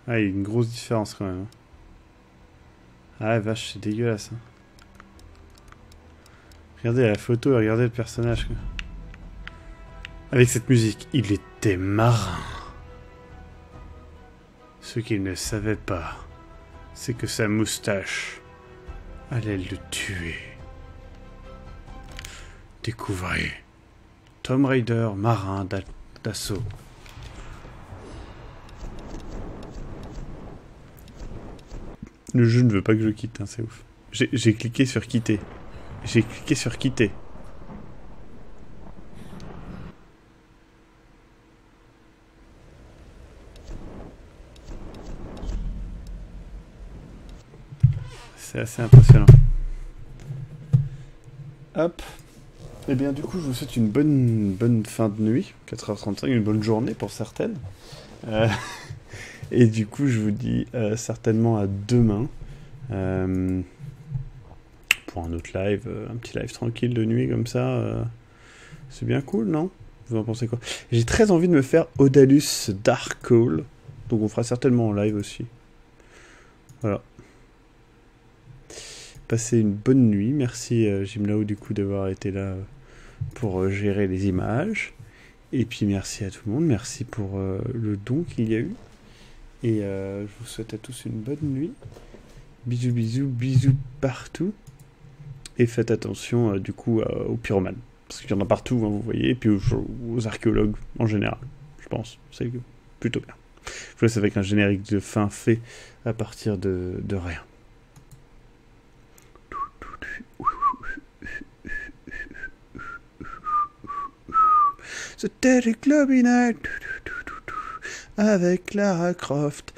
Ah, il y a une grosse différence quand même. Ah, vache, c'est dégueulasse. Hein. Regardez la photo et regardez le personnage. Quoi. Avec cette musique, il était marin. Ce qu'il ne savait pas, c'est que sa moustache allait le tuer. Découvrez Tomb Raider marin d'assaut. Le jeu ne veut pas que je quitte, hein, c'est ouf. J'ai cliqué sur quitter. J'ai cliqué sur quitter. C'est assez impressionnant. Hop. Et bien du coup, je vous souhaite une bonne fin de nuit. 4h35, une bonne journée pour certaines. Et du coup, je vous dis certainement à demain. Pour un autre live, un petit live tranquille de nuit comme ça. C'est bien cool, non? Vous en pensez quoi? J'ai très envie de me faire Odalus Dark Call. Donc on fera certainement en live aussi. Voilà. Passez une bonne nuit. Merci Jimlao du coup d'avoir été là pour gérer les images. Et puis merci à tout le monde. Merci pour le don qu'il y a eu. Et je vous souhaite à tous une bonne nuit. Bisous, bisous, bisous partout. Et faites attention du coup aux pyromanes. Parce qu'il y en a partout, hein, vous voyez. Et puis aux archéologues en général. Je pense. C'est plutôt bien. Je vous laisse avec un générique de fin fait à partir de rien. C'était les Globinets avec Lara Croft.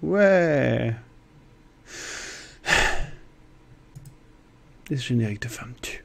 Ouais. Les génériques de fin me tuent.